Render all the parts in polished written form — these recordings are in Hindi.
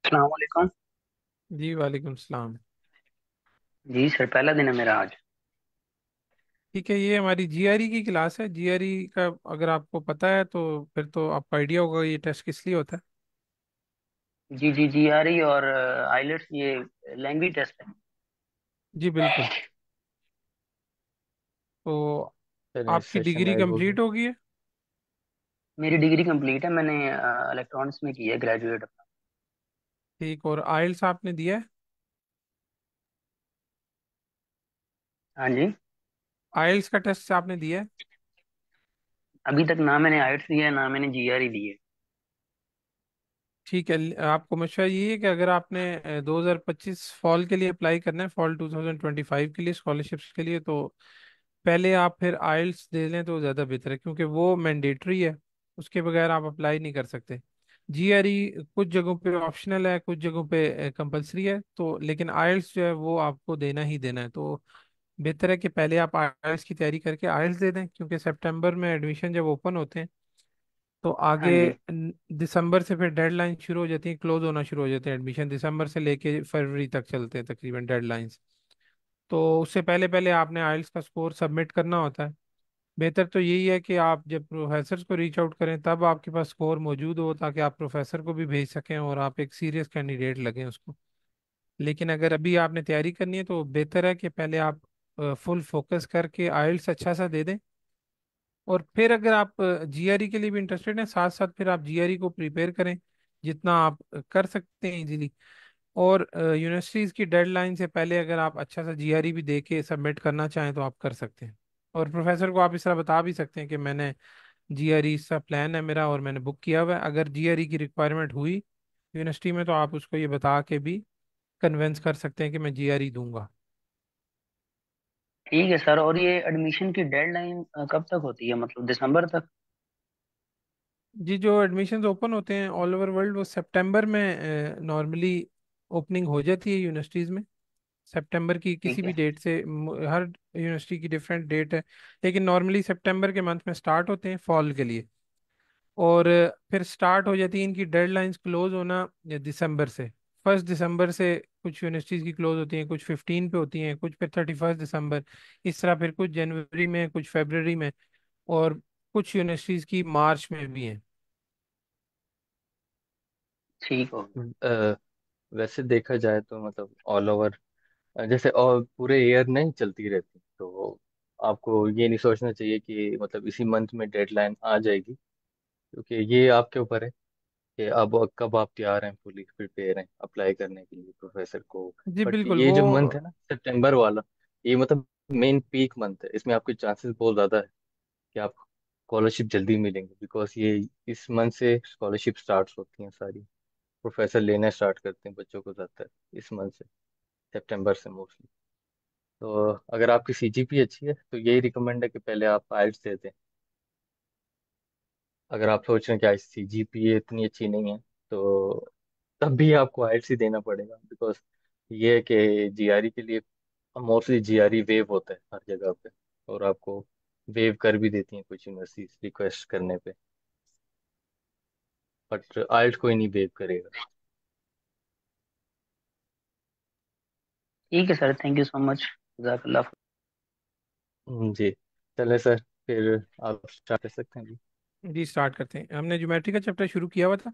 अस्सलाम वालेकुम। जी वालेकुम सलाम। जी सर, पहला दिन है मेरा आज। ठीक है, ये हमारी जीआरई की क्लास है। जीआरई का अगर आपको पता है तो फिर तो आपको आइडिया होगा ये टेस्ट किस लिए होता है। जी जी जी आ रही है। और आइलेट्स ये लैंग्वेज टेस्ट है। जी बिल्कुल। तो चलिए, आपकी सेशन डिग्री लाइव हो गया। कंप्लीट हो गई है? मेरी डिग्री कंप्लीट है। मैंने इलेक्ट्रॉनिक्स में की है, ग्रेजुएट अपना। ठीक, और आइल्स आपने दिया है? हाँ जी। आइल्स का टेस्ट आपने दिया है? अभी तक ना मैंने आइट्स दिया है, ना मैंने जीआरई दी है। ठीक है, आपको मशवरा ये है कि अगर आपने 2025 फॉल के लिए अप्लाई करना है, फॉल 2025 के लिए स्कॉलरशिप्स के लिए, तो पहले आप फिर आइल्स दे लें तो ज़्यादा बेहतर है, क्योंकि वो मैंडेटरी है। उसके बगैर आप अप्लाई नहीं कर सकते। जीआरई कुछ जगहों पे ऑप्शनल है, कुछ जगहों पे कंपलसरी है, तो लेकिन आइल्स जो है वो आपको देना ही देना है। तो बेहतर है कि पहले आप आइल्स की तैयारी करके आइल्स दे दें, क्योंकि सितंबर में एडमिशन जब ओपन होते हैं तो हाँ आगे जी। दिसंबर से फिर डेडलाइन शुरू हो जाती है, क्लोज होना शुरू हो जाते हैं। एडमिशन दिसंबर से लेके फरवरी तक चलते हैं तकरीबन डेडलाइंस। तो उससे पहले पहले आपने आइल्स का स्कोर सबमिट करना होता है। बेहतर तो यही है कि आप जब प्रोफेसर को रीच आउट करें तब आपके पास स्कोर मौजूद हो, ताकि आप प्रोफेसर को भी भेज सकें और आप एक सीरियस कैंडिडेट लगें उसको। लेकिन अगर अभी आपने तैयारी करनी है तो बेहतर है कि पहले आप फुल फोकस करके आइल्स अच्छा सा दे दें। और फिर अगर आप जीआरई के लिए भी इंटरेस्टेड हैं, साथ साथ फिर आप जीआरई को प्रिपेयर करें जितना आप कर सकते हैं इजीली। और यूनिवर्सिटीज़ की डेडलाइन से पहले अगर आप अच्छा सा जीआरई भी दे के सबमिट करना चाहें तो आप कर सकते हैं। और प्रोफेसर को आप इस तरह बता भी सकते हैं कि मैंने जीआरई सा प्लान है मेरा और मैंने बुक किया हुआ है। अगर जीआरई की रिक्वायरमेंट हुई यूनिवर्सिटी में तो आप उसको ये बता के भी कन्वेंस कर सकते हैं कि मैं जीआरई दूंगा। ठीक है सर। और ये एडमिशन की डेडलाइन कब तक होती है, मतलब दिसंबर तक? जी, जो एडमिशन्स ओपन होते हैं ऑल ओवर वर्ल्ड वो सितंबर में नॉर्मली ओपनिंग हो जाती है यूनिवर्सिटीज़ में। सितंबर की किसी ठीक भी है। डेट से हर यूनिवर्सिटी की डिफरेंट डेट है, लेकिन नॉर्मली सितंबर के मंथ में स्टार्ट होते हैं फॉल के लिए। और फिर स्टार्ट हो जाती है इनकी डेडलाइंस क्लोज होना दिसंबर से। 1 दिसंबर से कुछ यूनिवर्सिटीज़ की क्लोज होती हैं, कुछ 15 पे होती हैं, कुछ फिर 31 दिसंबर। इस तरह फिर कुछ जनवरी में, कुछ फरवरी में, और कुछ यूनिवर्सिटीज़ की मार्च में भी हैं। ठीक हो गया। वैसे देखा जाए तो मतलब ऑल ओवर, जैसे और पूरे ईयर नहीं चलती रहती, तो आपको ये नहीं सोचना चाहिए कि मतलब इसी मंथ में डेडलाइन आ जाएगी, क्योंकि ये आपके ऊपर है कि अब कब आप तैयार हैं, फुली प्रिपेयर हैं अप्लाई करने के लिए प्रोफेसर को। जी बट बिल्कुल। ये वो जो मंथ है ना, सितंबर वाला, ये मतलब मेन पीक मंथ है। इसमें आपके चांसेस बहुत ज़्यादा है कि आप स्कॉलरशिप जल्दी मिलेंगे, बिकॉज ये इस मंथ से स्कॉलरशिप स्टार्ट होती हैं सारी। प्रोफेसर लेना स्टार्ट करते हैं बच्चों को ज़्यादातर इस मंथ से, सितंबर से मोस्टली। तो अगर आपकी सीजीपी अच्छी है तो यही रिकमेंड है कि पहले आप आइल्स दे दें। अगर आप सोच रहे हैं कि आज सीजीपी इतनी अच्छी नहीं है, तो तब भी आपको आइल्स ही देना पड़ेगा, बिकॉज ये है कि जीआरई के लिए मोस्टली जीआरई वेव होता है हर जगह पे, और आपको वेव कर भी देती हैं कुछ यूनिवर्सिटीज रिक्वेस्ट करने पे। बट आइल्स कोई नहीं वेव करेगा। ठीक है sir, thank you so much. जज़ाकल्लाह। जी, चले सर, फिर आप स्टार्ट कर सकते हैं जी। जी स्टार्ट करते हैं। हमने ज्योमेट्री का चैप्टर शुरू किया हुआ था,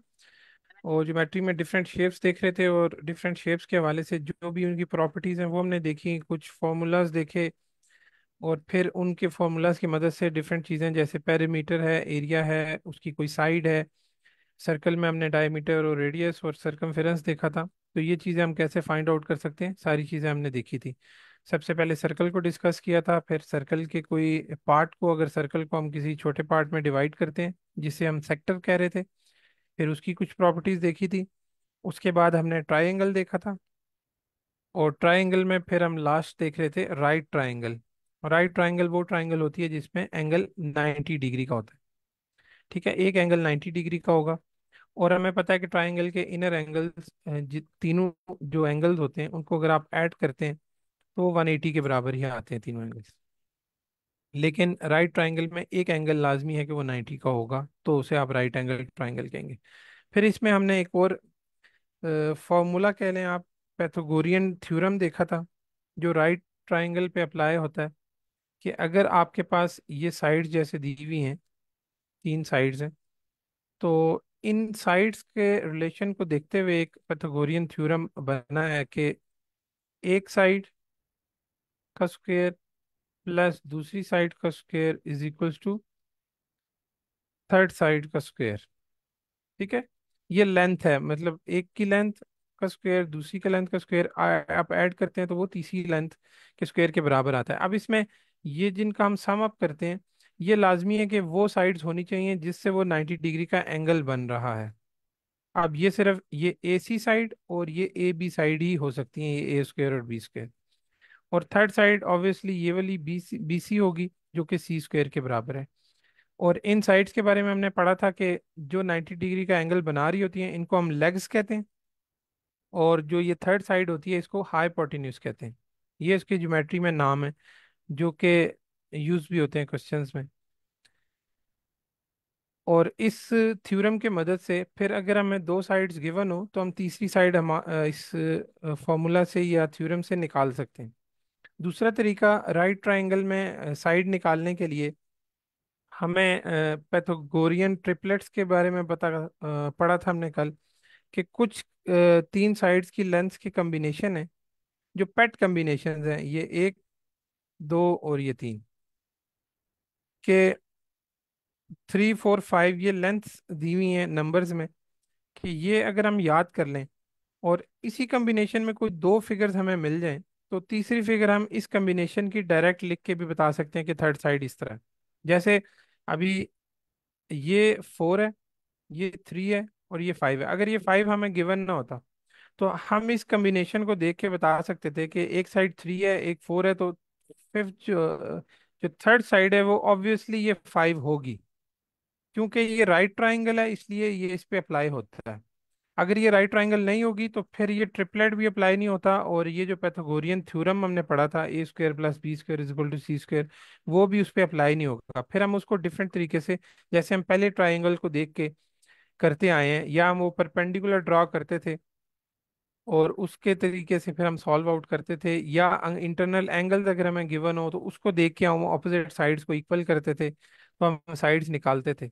और ज्योमेट्री में डिफरेंट शेप्स देख रहे थे, और डिफरेंट शेप्स के हवाले से जो भी उनकी प्रॉपर्टीज़ हैं वो हमने देखी, कुछ फार्मूलाज देखे। और फिर उनके फार्मूलाज की मदद से डिफरेंट चीज़ें जैसे पेरीमीटर है, एरिया है, उसकी कोई साइड है। सर्कल में हमने डायमीटर और रेडियस और सरकमफेरेंस देखा था। तो ये चीज़ें हम कैसे फाइंड आउट कर सकते हैं, सारी चीज़ें हमने देखी थी। सबसे पहले सर्कल को डिस्कस किया था, फिर सर्कल के कोई पार्ट को, अगर सर्कल को हम किसी छोटे पार्ट में डिवाइड करते हैं जिसे हम सेक्टर कह रहे थे, फिर उसकी कुछ प्रॉपर्टीज देखी थी। उसके बाद हमने ट्राइंगल देखा था, और ट्राइंगल में फिर हम लास्ट देख रहे थे राइट ट्राइंगल। राइट ट्राइंगल वो ट्राइंगल होती है जिसमें एंगल 90 डिग्री का होता है। ठीक है, एक एंगल 90 डिग्री का होगा। और हमें पता है कि ट्राइंगल के इनर एंगल्स, तीनों जो एंगल्स होते हैं उनको अगर आप ऐड करते हैं तो वो 180 के बराबर ही आते हैं तीनों एंगल्स। लेकिन राइट ट्राइंगल में एक एंगल लाजमी है कि वो 90 का होगा, तो उसे आप राइट एंगल ट्राइंगल कहेंगे। फिर इसमें हमने एक और फॉर्मूला कह लें आप, पैथागोरियन थ्योरम देखा था, जो राइट ट्रायंगल पे अप्लाई होता है, कि अगर आपके पास ये साइड्स जैसे दी हुई हैं, तीन साइड्स हैं, तो इन साइड्स के रिलेशन को देखते हुए एक पैथागोरियन थ्योरम बना है कि एक साइड का स्क्वायर प्लस दूसरी साइड का square is equals to third side का स्क्वायर। ठीक है, ये लेंथ है, मतलब एक की लेंथ का स्क्वायर दूसरी का लेंथ का स्क्वायर आप ऐड करते हैं तो वो तीसरी लेंथ के स्क्वायर के बराबर आता है। अब इसमें ये जिनका हम सम अप करते हैं, ये लाजमी है कि वो साइड्स होनी चाहिए जिससे वो 90 डिग्री का एंगल बन रहा है। अब ये सिर्फ ये ए सी साइड और ये ए बी साइड ही हो सकती हैं, ये ए स्क्वायर और बी स्क्वायर। और थर्ड साइड ऑब्वियसली ये वाली बी सी होगी, जो कि सी स्क्वायर के बराबर है। और इन साइड्स के बारे में हमने पढ़ा था कि जो 90 डिग्री का एंगल बना रही होती हैं इनको हम लेग्स कहते हैं, और जो ये थर्ड साइड होती है इसको हाइपोटेन्यूज कहते हैं। ये इसकी ज्योमेट्री में नाम है, जो कि यूज भी होते हैं क्वेश्चंस में। और इस थ्योरम के मदद से फिर अगर हमें दो साइड्स गिवन हो तो हम तीसरी साइड हम इस फॉर्मूला से या थ्योरम से निकाल सकते हैं। दूसरा तरीका, राइट ट्रायंगल में साइड निकालने के लिए हमें पैथागोरियन ट्रिपलेट्स के बारे में पढ़ा था हमने कल, कि कुछ तीन साइड्स की लेंथ्स की कॉम्बिनेशन है, जो पेट कॉम्बिनेशन हैं, ये एक दो और ये तीन के 3 4 5 ये लेंथ्स दी हुई हैं नंबर्स में, कि ये अगर हम याद कर लें और इसी कॉम्बिनेशन में कोई दो फिगर्स हमें मिल जाएं, तो तीसरी फिगर हम इस कॉम्बिनेशन की डायरेक्ट लिख के भी बता सकते हैं कि थर्ड साइड इस तरह है। जैसे अभी ये 4 है, ये 3 है और ये 5 है। अगर ये 5 हमें गिवन ना होता तो हम इस कॉम्बिनेशन को देख के बता सकते थे कि एक साइड 3 है एक 4 है, तो फिफ्थ जो थर्ड साइड है वो ऑब्वियसली ये 5 होगी, क्योंकि ये राइट ट्राइंगल है इसलिए ये इस पे अप्लाई होता है। अगर ये राइट ट्राइंगल नहीं होगी तो फिर ये ट्रिपलेट भी अप्लाई नहीं होता, और ये जो पैथागोरियन थ्योरम हमने पढ़ा था, A square plus B square is equal to C square, वो भी उस पर अप्लाई नहीं होगा। फिर हम उसको डिफरेंट तरीके से, जैसे हम पहले ट्राइंगल को देख के करते आए हैं, या हम वो परपेंडिकुलर ड्रॉ करते थे और उसके तरीके से फिर हम सॉल्व आउट करते थे, या इंटरनल एंगल्स अगर हमें गिवन हो तो उसको देख के हम ऑपोजिट साइड्स को इक्वल करते थे, तो हम साइड्स निकालते थे।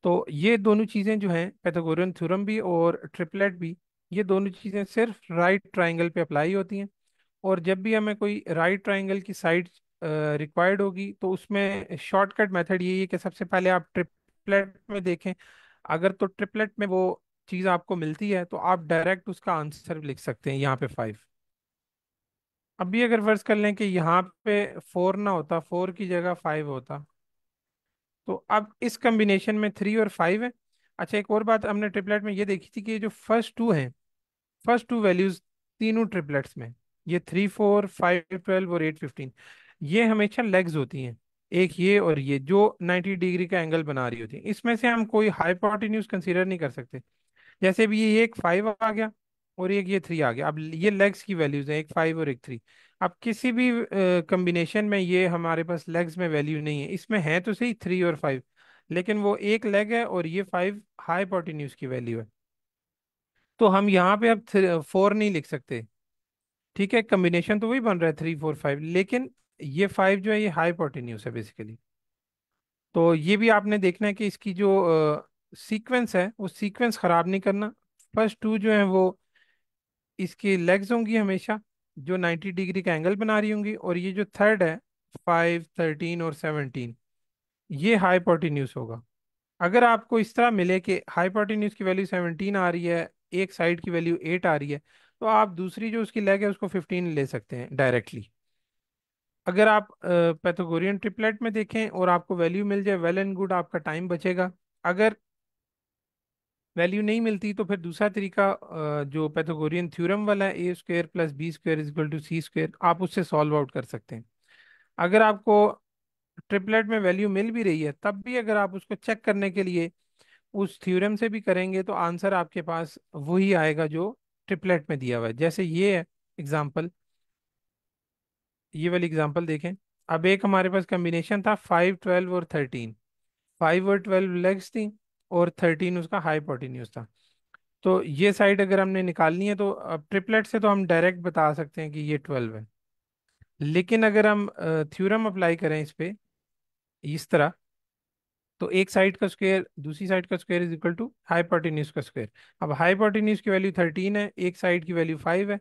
तो ये दोनों चीज़ें जो हैं, पैथागोरियन थ्योरम भी और ट्रिपलेट भी, ये दोनों चीज़ें सिर्फ राइट ट्राइंगल पे अप्लाई होती हैं। और जब भी हमें कोई राइट ट्राइंगल की साइड रिक्वायर्ड होगी तो उसमें शॉर्टकट मेथड यही है कि सबसे पहले आप ट्रिपलेट में देखें। अगर तो ट्रिपलेट में वो चीज़ आपको मिलती है तो आप डायरेक्ट उसका आंसर लिख सकते हैं, यहाँ पे 5। अभी अगर फर्ज कर लें कि यहाँ पे 4 ना होता, 4 की जगह 5 होता, तो अब इस कॉम्बिनेशन में 3 और 5 है। अच्छा, एक और बात हमने ट्रिपलेट में ये देखी थी कि ये जो फर्स्ट टू हैं, फर्स्ट टू वैल्यूज तीनों ट्रिपलेट्स में, ये 3 4 5 12 और 8 15, ये हमेशा लेग्स होती हैं, एक ये और ये जो 90 डिग्री का एंगल बना रही होती है। इसमें से हम कोई हाइपोटेन्यूज कंसीडर नहीं कर सकते। जैसे भी ये एक 5 आ गया और एक ये 3 आ गया, अब ये लेग्स की वैल्यूज हैं, एक 5 और एक 3। अब किसी भी कॉम्बिनेशन में ये हमारे पास लेग्स में वैल्यू नहीं है, इसमें है तो सही 3 और 5, लेकिन वो एक लेग है और ये 5 हाइपोटेन्यूज की वैल्यू है। तो हम यहाँ पे अब 4 नहीं लिख सकते। ठीक है, कॉम्बिनेशन तो वही बन रहा है 3 4 5, लेकिन ये 5 जो है ये हाइपोटेन्यूज है बेसिकली। तो ये भी आपने देखना है कि इसकी जो सीक्वेंस है वो सीक्वेंस खराब नहीं करना। फर्स्ट टू जो है वो इसकी लेग्स होंगी हमेशा, जो 90 डिग्री का एंगल बना रही होंगी, और ये जो थर्ड है 5 13 और 17, ये हाइपोटेन्यूज होगा। अगर आपको इस तरह मिले कि हाइपोटेन्यूज की वैल्यू 17 आ रही है, एक साइड की वैल्यू 8 आ रही है, तो आप दूसरी जो उसकी लेग है उसको 15 ले सकते हैं डायरेक्टली। अगर आप पैथागोरियन ट्रिपलेट में देखें और आपको वैल्यू मिल जाए, वेल एंड गुड, आपका टाइम बचेगा। अगर वैल्यू नहीं मिलती तो फिर दूसरा तरीका जो पैथागोरियन थ्योरम वाला है, A square plus B square is equal to C square, आप उससे सॉल्व आउट कर सकते हैं। अगर आपको ट्रिपलेट में वैल्यू मिल भी रही है तब भी अगर आप उसको चेक करने के लिए उस थ्योरम से भी करेंगे तो आंसर आपके पास वही आएगा जो ट्रिपलेट में दिया हुआ है। जैसे ये है एग्जाम्पल, ये वाली एग्जाम्पल देखें। अब एक हमारे पास कॉम्बिनेशन था 5 12 और 13, 5 और 12 लेग्स थी और 13 उसका हाइपोटेन्यूज था। तो ये साइड अगर हमने निकालनी है तो अब ट्रिपलेट से तो हम डायरेक्ट बता सकते हैं कि ये 12 है। लेकिन अगर हम थ्योरम अप्लाई करें इस पे इस तरह, तो एक साइड का स्क्वायर दूसरी साइड का square is equal to hypotenuse का स्क्वायर। अब हाइपोटेन्यूज की वैल्यू 13 है, एक साइड की वैल्यू 5 है,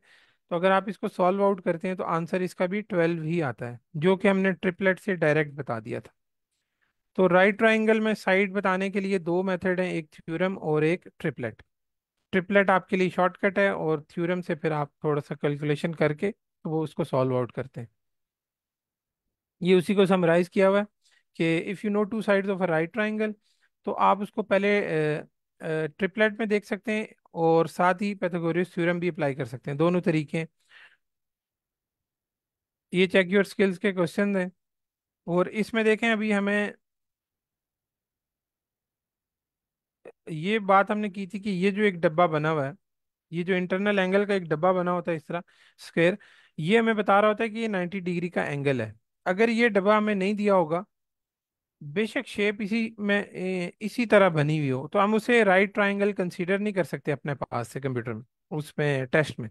तो अगर आप इसको सॉल्व आउट करते हैं तो आंसर इसका भी 12 ही आता है, जो कि हमने ट्रिपलेट से डायरेक्ट बता दिया था। तो राइट ट्राइंगल में साइड बताने के लिए दो मेथड हैं, एक थ्योरम और एक ट्रिपलेट। ट्रिपलेट आपके लिए शॉर्टकट है, और थ्योरम से फिर आप थोड़ा सा कैलकुलेशन करके तो वो उसको सॉल्व आउट करते हैं। ये उसी को समराइज किया हुआ है कि if you know two sides of a right triangle, तो आप उसको पहले ट्रिपलेट में देख सकते हैं, और साथ ही पाइथागोरस थ्योरम भी अप्लाई कर सकते हैं, दोनों तरीके हैं। ये चेक योर स्किल्स के क्वेश्चन हैं। और इसमें देखें अभी हमें ये बात हमने की थी कि ये जो एक डब्बा बना हुआ है, ये जो इंटरनल एंगल का एक डब्बा बना होता है इस तरह स्क्वायर, ये हमें बता रहा होता है कि ये 90 डिग्री का एंगल है। अगर ये डब्बा हमें नहीं दिया होगा, बेशक शेप इसी में इसी तरह बनी हुई हो, तो हम उसे राइट ट्राइंगल कंसीडर नहीं कर सकते अपने पास से कंप्यूटर में, उसमें टेस्ट में,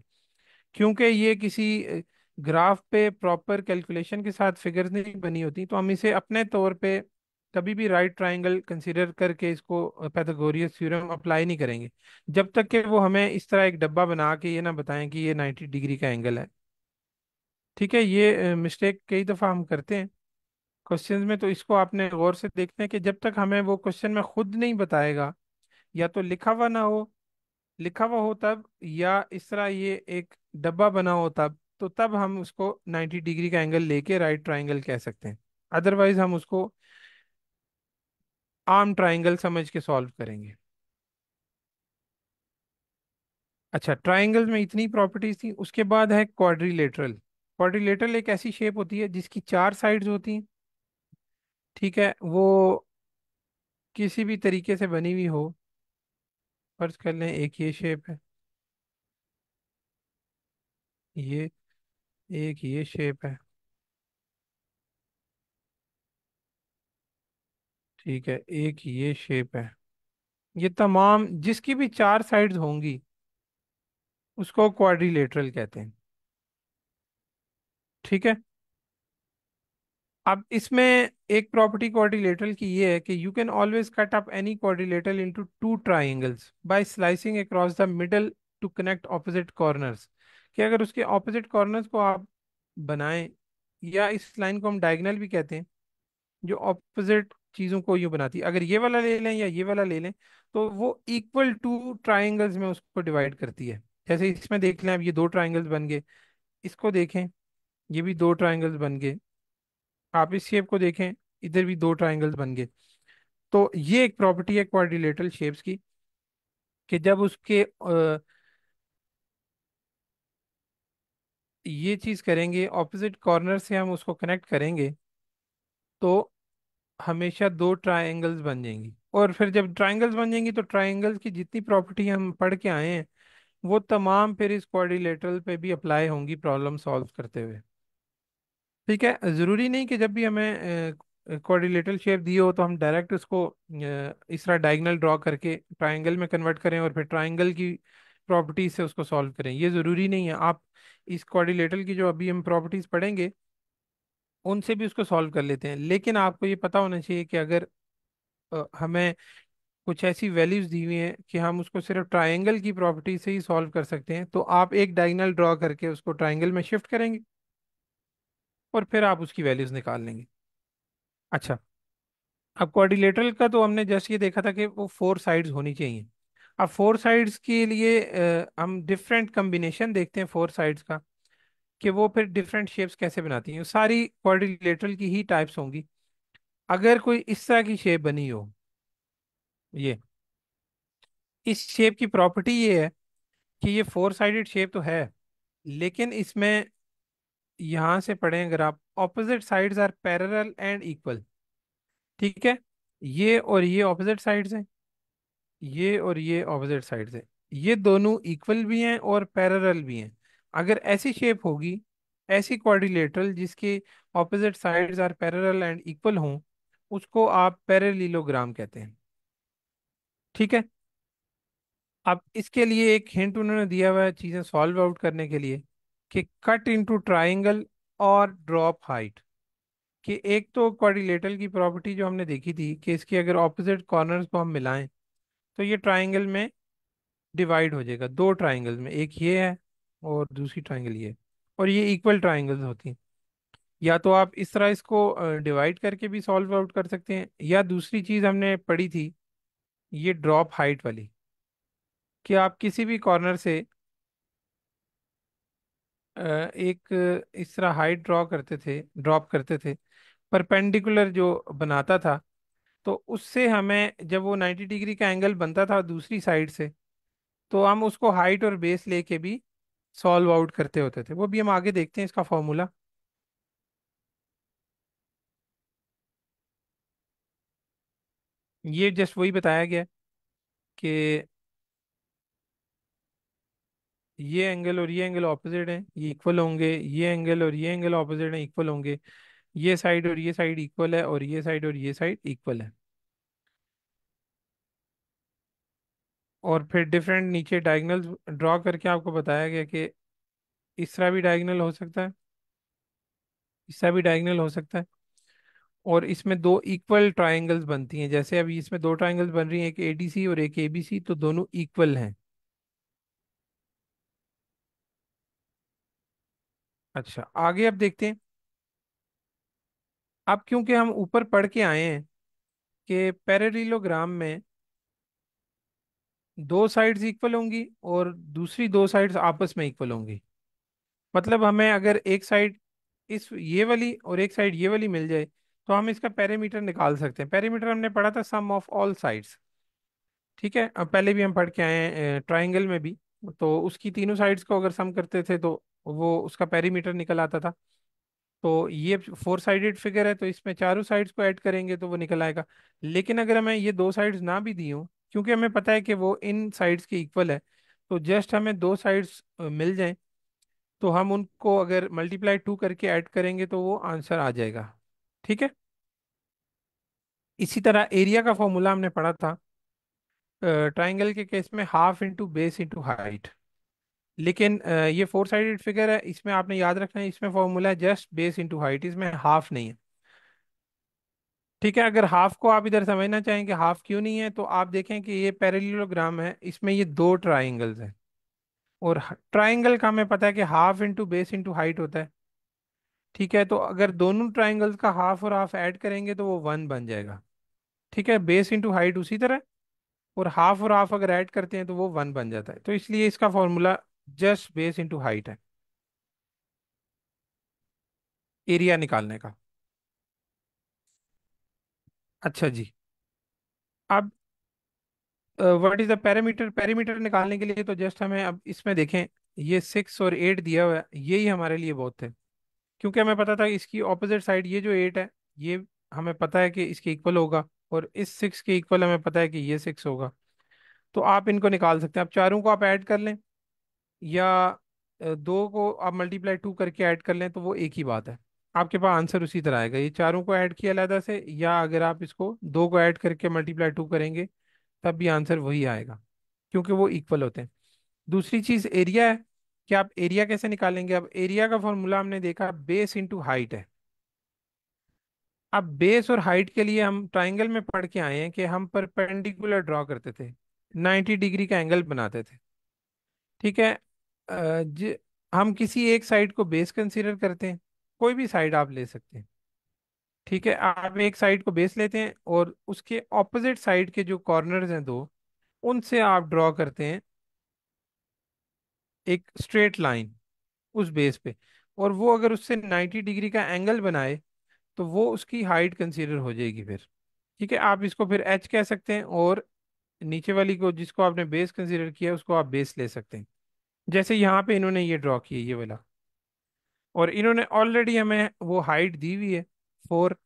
क्योंकि ये किसी ग्राफ पे प्रॉपर कैलकुलेशन के साथ फिगर्स नहीं बनी होती। तो हम इसे अपने तौर पे कभी भी राइट ट्राइंगल कंसीडर करके इसको पाइथागोरस थ्योरम अप्लाई नहीं करेंगे, जब तक कि वो हमें इस तरह एक डब्बा बना के ये ना बताएं कि ये 90 डिग्री का एंगल है। ठीक है, ये मिस्टेक कई दफ़ा हम करते हैं क्वेश्चंस में, तो इसको आपने गौर से देखना है कि जब तक हमें वो क्वेश्चन में खुद नहीं बताएगा, या तो लिखा हुआ ना हो, लिखा हुआ हो तब, या इस तरह ये एक डब्बा बना हो तब, तो तब हम उसको 90 डिग्री का एंगल लेके राइट ट्राइंगल कह सकते हैं। अदरवाइज हम उसको आर्म ट्राइंगल समझ के सॉल्व करेंगे। अच्छा, ट्राइंगल में इतनी प्रॉपर्टीज थी, उसके बाद है क्वाड्रिलेटरल। क्वाड्रिलेटरल एक ऐसी शेप होती है जिसकी चार साइड्स होती हैं। ठीक है, वो किसी भी तरीके से बनी हुई हो। फर्ज कर लें एक ये शेप है, ये एक ये शेप है, ठीक है, एक ये शेप है। ये तमाम जिसकी भी चार साइड्स होंगी उसको क्वाड्रिलेटरल कहते हैं। ठीक है, अब इसमें एक प्रॉपर्टी क्वाड्रिलेटरल की ये है कि you can always cut up any quadrilateral into two triangles by slicing across the middle to connect opposite corners. कि अगर उसके ऑपोजिट कॉर्नर्स को आप बनाएं, या इस लाइन को हम डायगोनल भी कहते हैं, जो ऑपोजिट चीज़ों को यूं बनाती है, अगर ये वाला ले लें या ये वाला ले लें, तो वो इक्वल टू ट्राइंगल्स में उसको डिवाइड करती है। जैसे इसमें देख लें, अब ये दो ट्राइंगल्स बन गए, इसको देखें, ये भी दो ट्राइंगल्स बन गए। आप इस शेप को देखें, इधर भी दो ट्राइंगल्स बन गए। तो ये एक प्रॉपर्टी है क्वाड्रिलेटरल शेप्स की, कि जब उसके ये चीज़ करेंगे, ऑपोजिट कॉर्नर से हम उसको कनेक्ट करेंगे, तो हमेशा दो ट्राइंगल्स बन जाएंगी। और फिर जब ट्राइंगल्स बन जाएंगी, तो ट्राइंगल्स की जितनी प्रॉपर्टी हम पढ़ के आए हैं वो तमाम फिर इस क्वाड्रिलेटरल पे भी अप्लाई होंगी प्रॉब्लम सॉल्व करते हुए। ठीक है, ज़रूरी नहीं कि जब भी हमें क्वाड्रिलेटरल शेप दी हो तो हम डायरेक्ट उसको इस तरह डायगोनल ड्रॉ करके ट्राइंगल में कन्वर्ट करें और फिर ट्राइंगल की प्रॉपर्टीज से उसको सॉल्व करें। ये ज़रूरी नहीं है। आप इस क्वाड्रिलेटरल की जो अभी हम प्रॉपर्टीज पढ़ेंगे उनसे भी उसको सॉल्व कर लेते हैं, लेकिन आपको ये पता होना चाहिए कि अगर हमें कुछ ऐसी वैल्यूज दी हुई हैं कि हम उसको सिर्फ ट्रायंगल की प्रॉपर्टी से ही सॉल्व कर सकते हैं, तो आप एक डायगोनल ड्रॉ करके उसको ट्रायंगल में शिफ्ट करेंगे और फिर आप उसकी वैल्यूज निकाल लेंगे। अच्छा, अब क्वाड्रिलेटरल का तो हमने जस्ट ये देखा था कि वो फोर साइड्स होनी चाहिए। अब फोर साइड्स के लिए हम डिफरेंट कम्बिनेशन देखते हैं फोर साइड्स का, कि वो फिर डिफरेंट शेप्स कैसे बनाती हैं। सारी क्वाड्रिलेटरल की ही टाइप्स होंगी। अगर कोई इस तरह की शेप बनी हो, ये इस शेप की प्रॉपर्टी ये है कि ये फोर साइडेड शेप तो है, लेकिन इसमें यहाँ से पढ़ें अगर आप, opposite sides are parallel and equal. ठीक है, ये और ये ऑपोजिट साइड्स हैं, ये और ये ऑपोजिट साइड्स हैं, ये दोनों इक्वल भी हैं और पैरेलल भी हैं। अगर ऐसी शेप होगी, ऐसी क्वाड्रिलेटरल जिसके opposite sides are parallel and equal हों, उसको आप पैरेललोग्राम कहते हैं। ठीक है, अब इसके लिए एक हिंट उन्होंने दिया हुआ है चीज़ें सॉल्व आउट करने के लिए, कि कट इनटू ट्राइंगल और ड्रॉप हाइट। कि एक तो क्वाड्रिलेटरल की प्रॉपर्टी जो हमने देखी थी कि इसके अगर ऑपोजिट कॉर्नर्स को हम मिलाएं तो ये ट्राइंगल में डिवाइड हो जाएगा, दो ट्राइंगल में, एक ये है और दूसरी ट्राइंगल ये है। और ये इक्वल ट्राइंगल्स होती हैं। या तो आप इस तरह इसको डिवाइड करके भी सॉल्व आउट कर सकते हैं, या दूसरी चीज़ हमने पढ़ी थी ये ड्रॉप हाइट वाली, कि आप किसी भी कॉर्नर से एक इस तरह हाइट ड्रॉप करते थे, परपेंडिकुलर जो बनाता था, तो उससे हमें जब वो 90 डिग्री का एंगल बनता था दूसरी साइड से, तो हम उसको हाइट और बेस लेके भी सॉल्व आउट करते होते थे। वो भी हम आगे देखते हैं इसका फॉर्मूला। ये जस्ट वही बताया गया कि ये एंगल और ये एंगल ऑपोजिट हैं, ये इक्वल होंगे, ये एंगल और ये एंगल ऑपोजिट हैं, इक्वल होंगे, ये साइड और ये साइड इक्वल है, और ये साइड और ये साइड इक्वल है। और फिर डिफरेंट नीचे डायगोनल्स ड्रॉ करके आपको बताया गया कि इस तरह भी डायगोनल हो सकता है, इस तरह भी डायगोनल हो सकता है। और इसमें दो इक्वल ट्रायंगल्स बनती हैं, जैसे अभी इसमें दो ट्रायंगल्स बन रही हैं, एक एडीसी और एक एबीसी, तो दोनों इक्वल हैं। अच्छा, आगे अब देखते हैं। अब क्योंकि हम ऊपर पढ़ के आए हैं कि पैरेललोग्राम में दो साइड्स इक्वल होंगी और दूसरी दो साइड्स आपस में इक्वल होंगी। मतलब हमें अगर एक साइड इस ये वाली और एक साइड ये वाली मिल जाए तो हम इसका पेरीमीटर निकाल सकते हैं। पेरीमीटर हमने पढ़ा था सम ऑफ ऑल साइड्स। ठीक है, अब पहले भी हम पढ़ के आए हैं ट्राइंगल में भी, तो उसकी तीनों साइड्स को अगर सम करते थे तो वो उसका पेरीमीटर निकल आता था। तो ये फोर साइडेड फिगर है, तो इसमें चारों साइड्स को ऐड करेंगे तो वो निकल आएगा। लेकिन अगर हमें ये दो साइड्स ना भी दी हो, क्योंकि हमें पता है कि वो इन साइड्स के इक्वल है, तो जस्ट हमें दो साइड्स मिल जाएं तो हम उनको अगर मल्टीप्लाई टू करके ऐड करेंगे तो वो आंसर आ जाएगा। ठीक है। इसी तरह एरिया का फॉर्मूला हमने पढ़ा था ट्राइंगल के केस में, half into base into height. लेकिन ये फोर साइडेड फिगर है, इसमें आपने याद रखना है इसमें फॉर्मूला है जस्ट बेस इंटू हाइट, इसमें हाफ नहीं है। ठीक है, अगर हाफ को आप इधर समझना चाहें कि हाफ क्यों नहीं है, तो आप देखें कि ये पैरेललोग्राम है, इसमें ये दो ट्राइंगल्स हैं, और ट्राइंगल का हमें पता है कि half into base into height होता है। ठीक है, तो अगर दोनों ट्राइंगल्स का हाफ और हाफ ऐड करेंगे तो वो वन बन जाएगा। ठीक है, बेस इंटू हाइट उसी तरह, और हाफ और हाफ अगर ऐड करते हैं तो वो वन बन जाता है, तो इसलिए इसका formula just base into height है एरिया निकालने का। अच्छा जी। अब what is the parameter? Parameter निकालने के लिए तो जस्ट हमें अब इसमें देखें, ये 6 और 8 दिया हुआ है, यही हमारे लिए बहुत है। क्योंकि हमें पता था इसकी ऑपोजिट साइड ये जो 8 है, ये हमें पता है कि इसके इक्वल होगा, और इस 6 के इक्वल हमें पता है कि ये 6 होगा। तो आप इनको निकाल सकते हैं। आप चारों को आप ऐड कर लें, या दो को आप मल्टीप्लाई टू करके ऐड कर लें, तो वो एक ही बात है। आपके पास आंसर उसी तरह आएगा, ये चारों को ऐड किया अलहदा से, या अगर आप इसको दो को ऐड करके मल्टीप्लाई टू करेंगे तब भी आंसर वही आएगा, क्योंकि वो इक्वल होते हैं। दूसरी चीज एरिया है, कि आप एरिया कैसे निकालेंगे? अब एरिया का फॉर्मूला हमने देखा बेस इंटू हाइट है। अब बेस और हाइट के लिए हम ट्राइंगल में पढ़ के आए हैं कि हम परपेंडिकुलर ड्रॉ करते थे, 90 डिग्री का एंगल बनाते थे। ठीक है, हम किसी एक साइड को बेस कंसीडर करते हैं, कोई भी साइड आप ले सकते हैं। ठीक है, आप एक साइड को बेस लेते हैं और उसके ऑपोजिट साइड के जो कॉर्नर्स हैं दो, उनसे आप ड्रॉ करते हैं एक स्ट्रेट लाइन उस बेस पे, और वो अगर उससे 90 डिग्री का एंगल बनाए तो वो उसकी हाइट कंसीडर हो जाएगी फिर। ठीक है, आप इसको फिर एच कह सकते हैं, और नीचे वाली को जिसको आपने बेस कंसीडर किया उसको आप बेस ले सकते हैं। जैसे यहाँ पे इन्होंने ये ड्रॉ किया ये वाला, और इन्होंने ऑलरेडी हमें वो हाइट दी हुई है 4।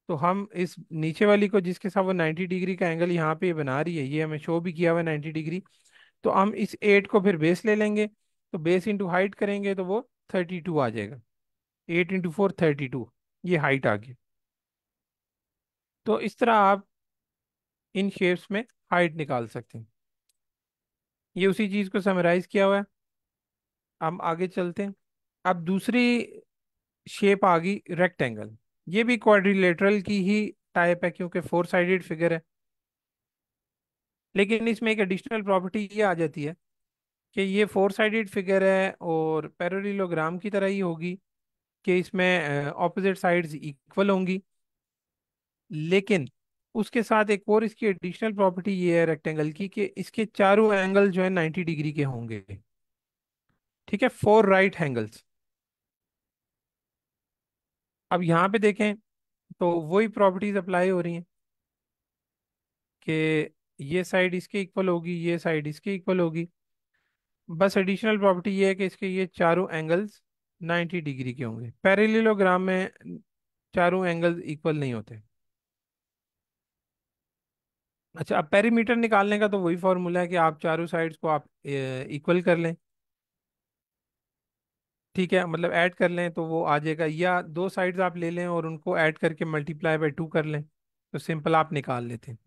तो हम इस नीचे वाली को जिसके साथ वो 90 डिग्री का एंगल यहाँ पे ये बना रही है, ये हमें शो भी किया हुआ है 90 डिग्री, तो हम इस 8 को फिर बेस ले लेंगे, तो बेस इंटू हाइट करेंगे तो वो 32 आ जाएगा। 8 इंटू 4 32, ये हाइट आ गई। तो इस तरह आप इन शेप्स में हाइट निकाल सकते हैं। ये उसी चीज को समराइज किया हुआ है। हम आगे चलते हैं। अब दूसरी शेप आ गई रेक्टेंगल। ये भी क्वाड्रिलेटरल की ही टाइप है, क्योंकि फोर साइडेड फिगर है। लेकिन इसमें एक एडिशनल प्रॉपर्टी ये आ जाती है कि ये फोर साइडेड फिगर है और पैरेललोग्राम की तरह ही होगी, कि इसमें ऑपोजिट साइड्स इक्वल होंगी। लेकिन उसके साथ एक और इसकी एडिशनल प्रॉपर्टी ये है रेक्टेंगल की, कि इसके चारों एंगल जो है 90 डिग्री के होंगे। ठीक है, फोर राइट एंगल्स। अब यहाँ पे देखें तो वही प्रॉपर्टीज अप्लाई हो रही हैं कि ये साइड इसके इक्वल होगी, ये साइड इसके इक्वल होगी। बस एडिशनल प्रॉपर्टी ये है कि इसके ये चारों एंगल्स 90 डिग्री के होंगे। पैरेललोग्राम में चारों एंगल्स इक्वल नहीं होते। अच्छा, अब पेरीमीटर निकालने का तो वही फॉर्मूला है कि आप चारों साइड्स को आप इक्वल कर लें। ठीक है, मतलब ऐड कर लें तो वो आ जाएगा, या दो साइड्स आप ले लें और उनको ऐड करके मल्टीप्लाई बाय टू कर लें, तो सिंपल आप निकाल लेते हैं।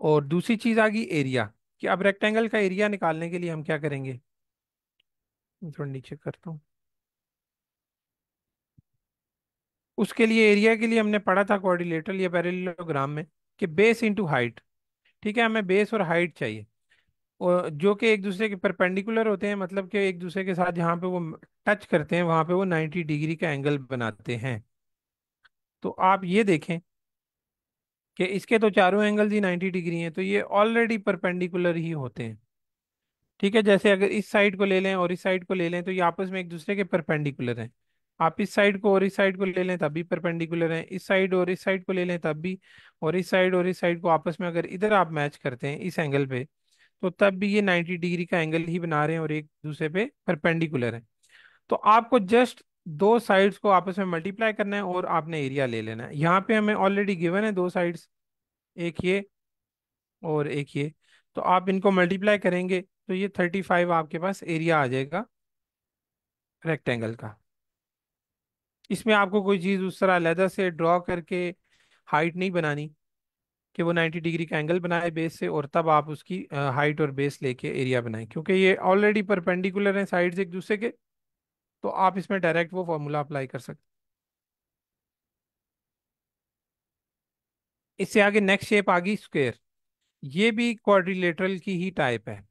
और दूसरी चीज आ गई एरिया, कि अब रेक्टेंगल का एरिया निकालने के लिए हम क्या करेंगे। मैं थोड़ा नीचे करता हूँ। उसके लिए एरिया के लिए हमने पढ़ा था कोऑर्डिनेटर या पैरेललोग्राम में, कि बेस इंटू हाइट। ठीक है, हमें बेस और हाइट चाहिए, और जो कि एक दूसरे के परपेंडिकुलर होते हैं, मतलब कि एक दूसरे के साथ जहाँ पे वो टच करते हैं वहां पे वो 90 डिग्री का एंगल बनाते हैं। तो आप ये देखें कि इसके तो चारों एंगल्स ही 90 डिग्री हैं, तो ये ऑलरेडी परपेंडिकुलर ही होते हैं। ठीक है, जैसे अगर इस साइड को ले लें और इस साइड को ले लें तो ये आपस में एक दूसरे के परपेंडिकुलर हैं। आप इस साइड को और इस साइड को ले लें तब भी परपेंडिकुलर हैं, इस साइड और इस साइड को ले लें तब भी, और इस साइड और इस साइड को आपस में अगर इधर आप मैच करते हैं इस एंगल पे, तो तब भी ये 90 डिग्री का एंगल ही बना रहे हैं और एक दूसरे पे परपेंडिकुलर है। तो आपको जस्ट दो साइड्स को आपस में मल्टीप्लाई करना है और आपने एरिया ले लेना है। यहाँ पे हमें ऑलरेडी गिवन है दो साइड्स, एक ये और एक ये। तो आप इनको मल्टीप्लाई करेंगे तो ये 35 आपके पास एरिया आ जाएगा रेक्टेंगल का। इसमें आपको कोई चीज़ उस तरह अलग से ड्रॉ करके हाइट नहीं बनानी कि वो 90 डिग्री का एंगल बनाए बेस से और तब आप उसकी हाइट और बेस लेके एरिया बनाएं, क्योंकि ये ऑलरेडी परपेंडिकुलर हैं साइड्स एक दूसरे के। तो आप इसमें डायरेक्ट वो फॉर्मूला अप्लाई कर सकते हैं। इससे आगे नेक्स्ट शेप आ गई स्क्वायर। ये भी क्वाड्रिलेटरल की ही टाइप है।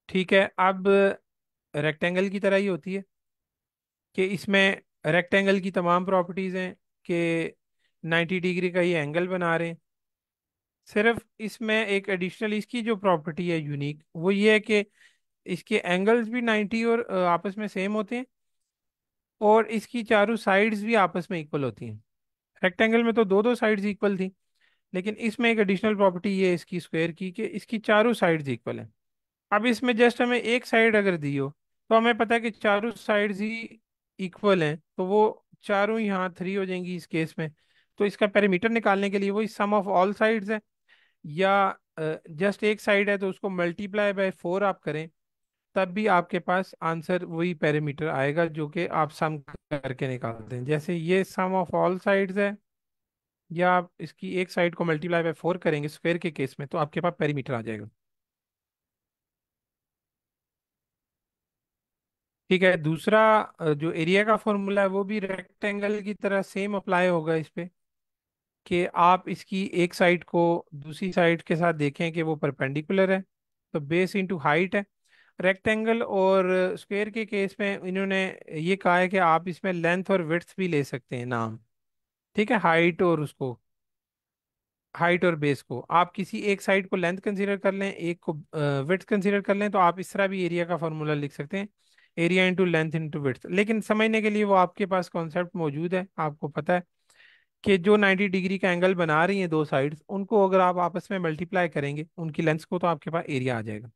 ठीक है, अब रेक्टेंगल की तरह ही होती है कि इसमें रेक्टेंगल की तमाम प्रॉपर्टीज़ हैं कि 90 डिग्री का ये एंगल बना रहे हैं। सिर्फ इसमें एक एडिशनल इसकी जो प्रॉपर्टी है यूनिक, वो ये है कि इसके एंगल्स भी 90 और आपस में सेम होते हैं, और इसकी चारों साइड्स भी आपस में इक्वल होती हैं। रेक्टेंगल में तो दो दो साइड्स इक्वल थी, लेकिन इसमें एक एडिशनल प्रॉपर्टी ये है इसकी स्क्वायर की, कि इसकी चारों साइड्स इक्वल हैं। अब इसमें जस्ट हमें एक साइड अगर दी हो, तो हमें पता है कि चारों साइड्स ही इक्वल हैं, तो वो चारों यहाँ थ्री हो जाएंगी इस केस में। तो इसका पेरीमीटर निकालने के लिए वही सम ऑफ ऑल साइड्स है, या जस्ट एक साइड है तो उसको मल्टीप्लाई बाय फोर आप करें, तब भी आपके पास आंसर वही पेरीमीटर आएगा जो कि आप सम करके निकालते हैं। जैसे ये सम ऑफ ऑल साइड्स है, या आप इसकी एक साइड को मल्टीप्लाई बाय फोर करेंगे स्क्वायर के केस में, तो आपके पास पेरीमीटर आ जाएगा। ठीक है, दूसरा जो एरिया का फॉर्मूला है वो भी रेक्टेंगल की तरह सेम अप्लाई होगा इस पे, कि आप इसकी एक साइड को दूसरी साइड के साथ देखें कि वो परपेंडिकुलर है, तो बेस इंटू हाइट है। रेक्टेंगल और स्क्वायर के केस में इन्होंने ये कहा है कि आप इसमें लेंथ और विड्थ भी ले सकते हैं नाम। ठीक है, हाइट और उसको, हाइट और बेस को आप किसी एक साइड को लेंथ कंसीडर कर लें, एक को विड्थ कंसीडर कर लें, तो आप इस तरह भी एरिया का फॉर्मूला लिख सकते हैं, area into length into width. लेकिन समझने के लिए वो आपके पास कॉन्सेप्ट मौजूद है, आपको पता है कि जो 90 डिग्री का एंगल बना रही हैं दो साइड्स, उनको अगर आप आपस में मल्टीप्लाई करेंगे उनकी लेंथ्स को, तो आपके पास एरिया आ जाएगा।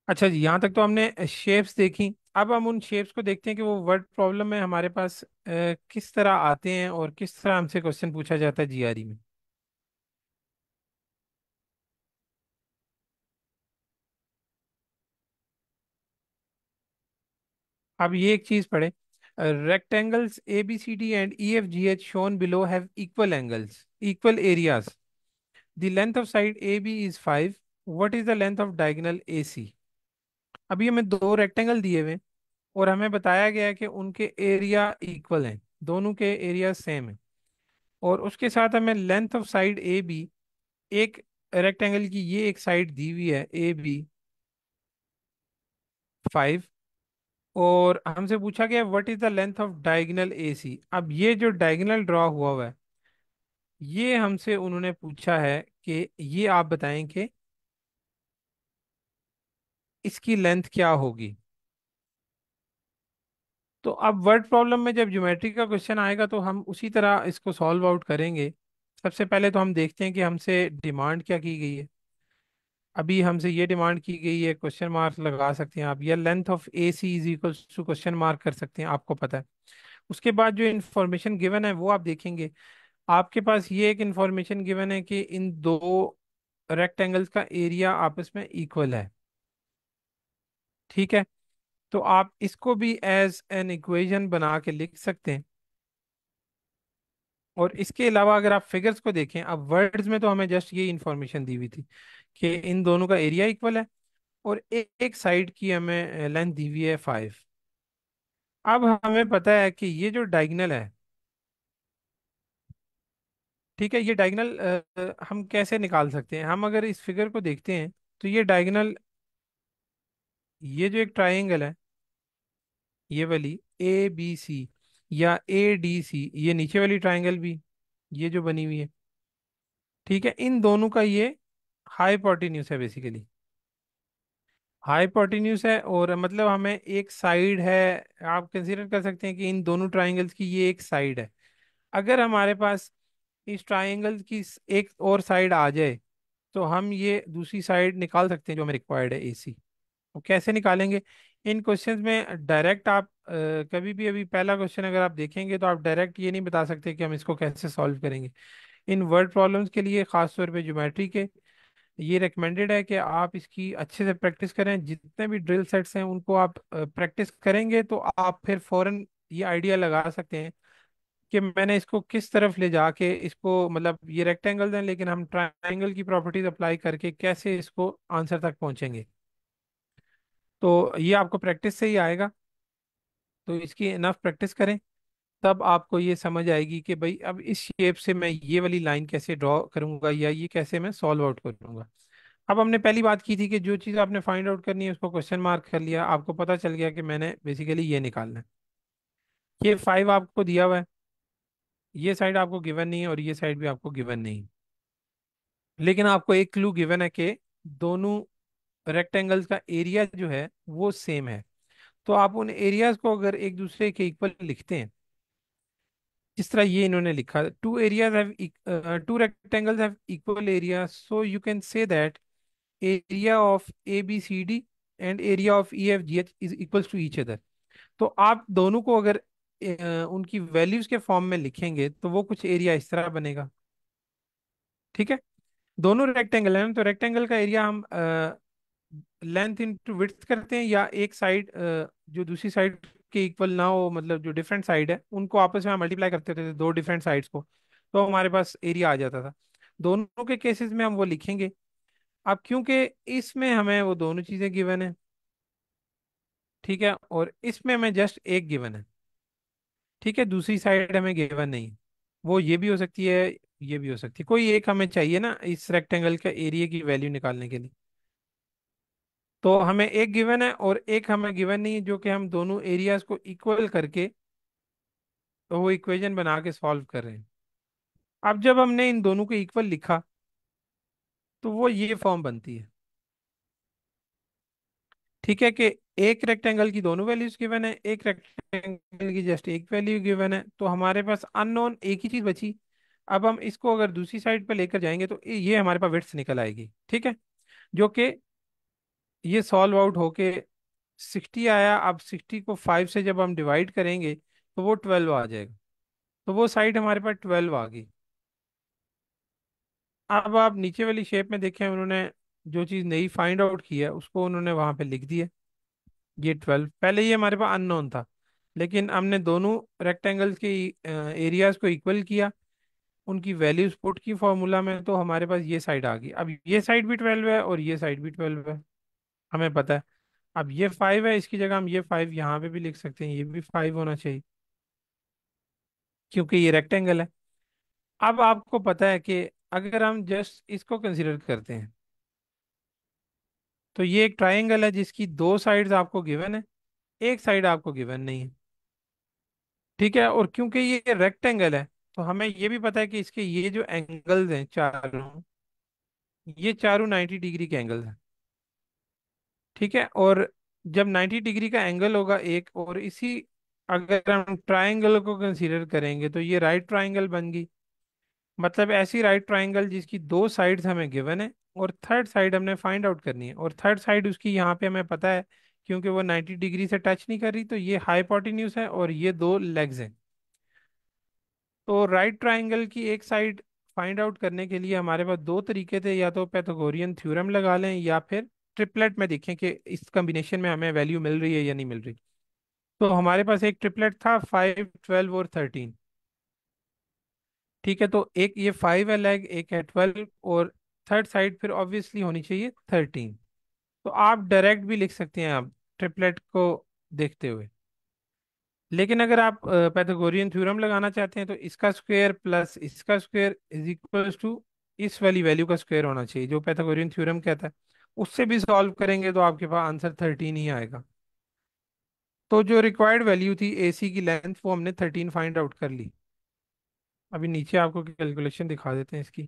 अच्छा जी, यहाँ तक तो हमने शेप्स देखी। अब हम उन शेप्स को देखते हैं कि वो वर्ड प्रॉब्लम में हमारे पास किस तरह आते हैं और किस तरह हमसे क्वेश्चन पूछा जाता है जीआरई में। अब ये एक चीज पढ़े, Rectangles ABCD and EFGH shown below have equal angles, equal areas. The length of side AB is 5. What is the length of diagonal AC? अभी हमें दो रेक्टेंगल दिए हुए हैं और हमें बताया गया है कि उनके एरिया इक्वल हैं, दोनों के एरिया सेम है, और उसके साथ हमें length of side A B, एक रेक्टेंगल की ये एक साइड दी हुई है ए बी 5, और हमसे पूछा गया what is the length of diagonal A C. अब ये जो डायगोनल ड्रॉ हुआ हुआ है, ये हमसे उन्होंने पूछा है कि ये आप बताएं कि इसकी लेंथ क्या होगी। तो अब वर्ड प्रॉब्लम में जब ज्योमेट्री का क्वेश्चन आएगा तो हम उसी तरह इसको सॉल्व आउट करेंगे। सबसे पहले तो हम देखते हैं कि हमसे डिमांड क्या की गई है। अभी हमसे ये डिमांड की गई है, क्वेश्चन मार्क लगा सकते हैं आप, या length of A C is equal to question mark कर सकते हैं, आपको पता है। उसके बाद जो इन्फॉर्मेशन गिवन है वो आप देखेंगे। आपके पास ये एक इन्फॉर्मेशन गिवन है कि इन दो रेक्टेंगल्स का एरिया आपस में इक्वल है। ठीक है, तो आप इसको भी एज एन इक्वेशन बना के लिख सकते हैं। और इसके अलावा अगर आप फिगर्स को देखें, अब वर्ड्स में तो हमें जस्ट ये इन्फॉर्मेशन दी हुई थी कि इन दोनों का एरिया इक्वल है, और एक साइड की हमें लेंथ दी हुई है 5। अब हमें पता है कि ये जो डायगोनल है, ठीक है, ये डायगोनल हम कैसे निकाल सकते हैं। हम अगर इस फिगर को देखते हैं तो ये डायगोनल, ये जो एक ट्राइंगल है, ये वाली ए बी सी या ए डी सी, ये नीचे वाली ट्राइंगल भी, ये जो बनी हुई है, ठीक है, इन दोनों का ये हाइपोटेन्यूज है बेसिकली। हाइपोटेन्यूज है, और मतलब हमें एक साइड है, आप कंसीडर कर सकते हैं कि इन दोनों ट्राइंगल्स की ये एक साइड है। अगर हमारे पास इस ट्राइंगल की एक और साइड आ जाए तो हम ये दूसरी साइड निकाल सकते हैं जो हमें रिक्वायर्ड है एसी। वो कैसे निकालेंगे? इन क्वेश्चंस में डायरेक्ट आप कभी भी, अभी पहला क्वेश्चन अगर आप देखेंगे तो आप डायरेक्ट ये नहीं बता सकते कि हम इसको कैसे सॉल्व करेंगे। इन वर्ड प्रॉब्लम्स के लिए खास तौर पे ज्योमेट्री के, ये रिकमेंडेड है कि आप इसकी अच्छे से प्रैक्टिस करें। जितने भी ड्रिल सेट्स हैं उनको आप प्रैक्टिस करेंगे तो आप फिर फौरन ये आइडिया लगा सकते हैं कि मैंने इसको किस तरफ ले जाके इसको, मतलब ये रेक्टेंगल हैं लेकिन हम ट्रायंगल की प्रॉपर्टीज अप्लाई करके कैसे इसको आंसर तक पहुंचेंगे। तो ये आपको प्रैक्टिस से ही आएगा, तो इसकी इनफ प्रैक्टिस करें, तब आपको ये समझ आएगी कि भाई अब इस शेप से मैं ये वाली लाइन कैसे ड्रॉ करूंगा, या ये कैसे मैं सॉल्व आउट करूंगा। अब हमने पहली बात की थी कि जो चीज़ आपने फाइंड आउट करनी है उसको क्वेश्चन मार्क कर लिया, आपको पता चल गया कि मैंने बेसिकली ये निकालना है। ये 5 आपको दिया हुआ है, ये साइड आपको गिवन नहीं है और ये साइड भी आपको गिवन नहीं है, लेकिन आपको एक क्लू गिवन है कि दोनों रेक्टेंगल्स का एरिया जो है वो सेम है। तो आप उन एरियाज को अगर एक दूसरे के इक्वल लिखते हैं, जिस तरह ये इन्होंने लिखा, two areas have, two rectangles have equal area, so you can say that area of A B C D and area of E F G H is equal to each other. तो आप दोनों को अगर उनकी वैल्यूज के फॉर्म में लिखेंगे तो वो कुछ एरिया इस तरह बनेगा। ठीक है, दोनों रेक्टेंगल है ना, तो रेक्टेंगल का एरिया हम लेंथ इंटू विड्थ करते हैं, या एक साइड जो दूसरी साइड के इक्वल ना हो, मतलब जो डिफरेंट साइड है उनको आपस में मल्टीप्लाई करते होते थे, दो डिफरेंट साइड्स को, तो हमारे पास एरिया आ जाता था। दोनों के केसेस में हम वो लिखेंगे। अब क्योंकि इसमें हमें वो दोनों चीज़ें गिवन है, ठीक है, और इसमें हमें जस्ट एक गिवन है, ठीक है, दूसरी साइड हमें गिवन नहीं है। वो ये भी हो सकती है, ये भी हो सकती है, कोई एक हमें चाहिए ना इस रेक्टेंगल का एरिया की वैल्यू निकालने के लिए। तो हमें एक गिवन है और एक हमें गिवन नहीं है, जो कि हम दोनों एरियाज को इक्वल करके तो वो इक्वेशन बना के सॉल्व कर रहे हैं। अब जब हमने इन दोनों को इक्वल लिखा तो वो ये फॉर्म बनती है, ठीक है, कि एक रेक्टेंगल की दोनों वैल्यूज गिवन है, एक रेक्टेंगल की जस्ट एक वैल्यू गिवन है, तो हमारे पास अननोन एक ही चीज बची। अब हम इसको अगर दूसरी साइड पर लेकर जाएंगे तो ये हमारे पास विड्थ निकल आएगी, ठीक है, जो कि ये सॉल्व आउट होके 60 आया। अब 60 को 5 से जब हम डिवाइड करेंगे तो वो 12 आ जाएगा, तो वो साइड हमारे पास 12 आ गई। अब आप नीचे वाली शेप में देखें, उन्होंने जो चीज़ नई फाइंड आउट की है उसको उन्होंने वहां पे लिख दी है, ये 12, पहले ये हमारे पास अननोन था, लेकिन हमने दोनों रेक्टेंगल्स के एरियाज को इक्वल किया, उनकी वैल्यूज पुट की फॉर्मूला में, तो हमारे पास ये साइड आ गई। अब ये साइड भी 12 है और ये साइड भी 12 है, हमें पता है। अब ये 5 है, इसकी जगह हम ये 5 यहाँ पे भी लिख सकते हैं, ये भी 5 होना चाहिए क्योंकि ये रेक्टेंगल है। अब आपको पता है कि अगर हम जस्ट इसको कंसिडर करते हैं, तो ये एक ट्राइंगल है जिसकी दो साइड्स आपको गिवन है, एक साइड आपको गिवन नहीं है। ठीक है, और क्योंकि ये रेक्टेंगल है, तो हमें ये भी पता है कि इसके ये जो एंगल्स हैं चारों, ये चारों 90 डिग्री के एंगल्स हैं। ठीक है, और जब 90 डिग्री का एंगल होगा एक, और इसी अगर हम ट्राइंगल को कंसीडर करेंगे तो ये राइट ट्राइंगल बन गई। मतलब ऐसी राइट ट्राइंगल जिसकी दो साइड्स हमें गिवन है और थर्ड साइड हमने फाइंड आउट करनी है, और थर्ड साइड उसकी यहाँ पे हमें पता है क्योंकि वो 90 डिग्री से टच नहीं कर रही, तो ये हाइपोटेन्यूज है और ये दो लेग्स हैं। तो राइट ट्राइंगल की एक साइड फाइंड आउट करने के लिए हमारे पास दो तरीके थे, या तो पैथागोरियन थ्योरम लगा लें या फिर ट्रिपलेट में देखें कि इस कॉम्बिनेशन में हमें वैल्यू मिल रही है या नहीं मिल रही। तो हमारे पास एक ट्रिपलेट था 5, 12 और 13। ठीक है, तो एक ये 5 है लेग, एक है 12, और थर्ड साइड फिर ऑब्वियसली होनी चाहिए 13। तो आप डायरेक्ट भी लिख सकते हैं आप ट्रिपलेट को देखते हुए। लेकिन अगर आप पैथागोरियन थ्योरम लगाना चाहते हैं तो इसका स्क्वायर प्लस इसका स्क्वायर इज इक्वल्स टू इस वाली वैल्यू का स्क्वायर होना चाहिए जो पैथागोरियन थ्योरम कहता है। उससे भी सॉल्व करेंगे तो आपके पास आंसर 13 ही आएगा। तो जो रिक्वायर्ड वैल्यू थी ए सी की लेंथ, वो हमने 13 फाइंड आउट कर ली। अभी नीचे आपको कैलकुलेशन दिखा देते हैं इसकी।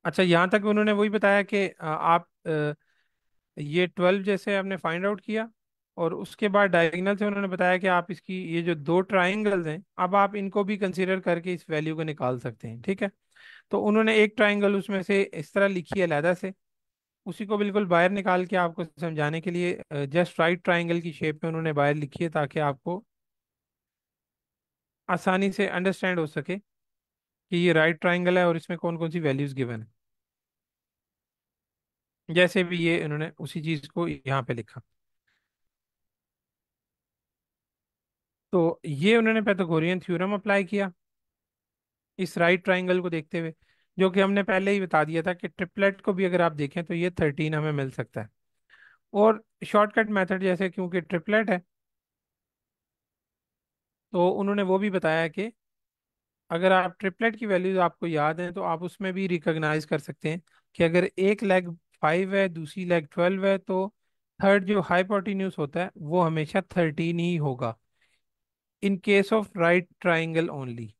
अच्छा, यहाँ तक उन्होंने वही बताया कि आप ये 12 जैसे आपने फाइंड आउट किया, और उसके बाद डायगोनल से उन्होंने बताया कि आप इसकी ये जो दो ट्राइंगल्स हैं, अब आप इनको भी कंसीडर करके इस वैल्यू को निकाल सकते हैं। ठीक है, तो उन्होंने एक ट्राइंगल उसमें से इस तरह लिखी है अलहदा से, उसी को बिल्कुल बाहर निकाल के आपको समझाने के लिए जस्ट राइट ट्राइंगल की शेप में उन्होंने बाहर लिखी है, ताकि आपको आसानी से अंडरस्टैंड हो सके कि ये राइट ट्राइंगल है और इसमें कौन कौन सी वैल्यूज गिवन है। जैसे भी ये इन्होंने उसी चीज को यहाँ पे लिखा। तो ये उन्होंने पैथागोरियन थ्योरम अप्लाई किया इस राइट ट्राइंगल को देखते हुए, जो कि हमने पहले ही बता दिया था कि ट्रिपलेट को भी अगर आप देखें तो ये 13 हमें मिल सकता है। और शॉर्टकट मेथड जैसे, क्योंकि ट्रिपलेट है, तो उन्होंने वो भी बताया कि अगर आप ट्रिपलेट की वैल्यूज आपको याद हैं तो आप उसमें भी रिकॉग्नाइज कर सकते हैं कि अगर एक लेग 5 है, दूसरी लेग 12 है, तो थर्ड जो हाइपोटेन्यूज होता है वो हमेशा 13 ही होगा, in case of right triangle only.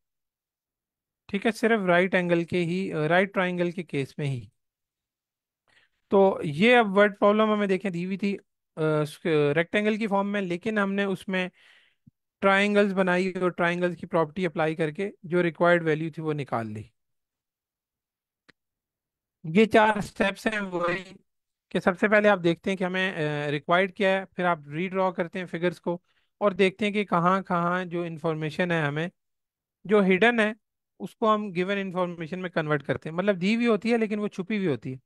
ठीक है, सिर्फ राइट एंगल के ही, राइट ट्राइंगल के केस में ही। तो ये अब वर्ड प्रॉब्लम हमें देखें दी हुई थी रेक्टेंगल की फॉर्म में, लेकिन हमने उसमें ट्राइंगल्स बनाई और ट्राइंगल्स की प्रॉपर्टी अप्लाई करके जो रिक्वायर्ड वैल्यू थी वो निकाल ली। ये चार स्टेप्स हैं वही, कि सबसे पहले आप देखते हैं कि हमें रिक्वायर्ड क्या है, फिर आप रीड्रॉ करते हैं फिगर्स को, और देखते हैं कि कहाँ कहाँ जो इन्फॉर्मेशन है हमें जो हिडन है उसको हम गिवन इन्फॉर्मेशन में कन्वर्ट करते हैं। मतलब दी हुई होती है लेकिन वो छुपी हुई होती है।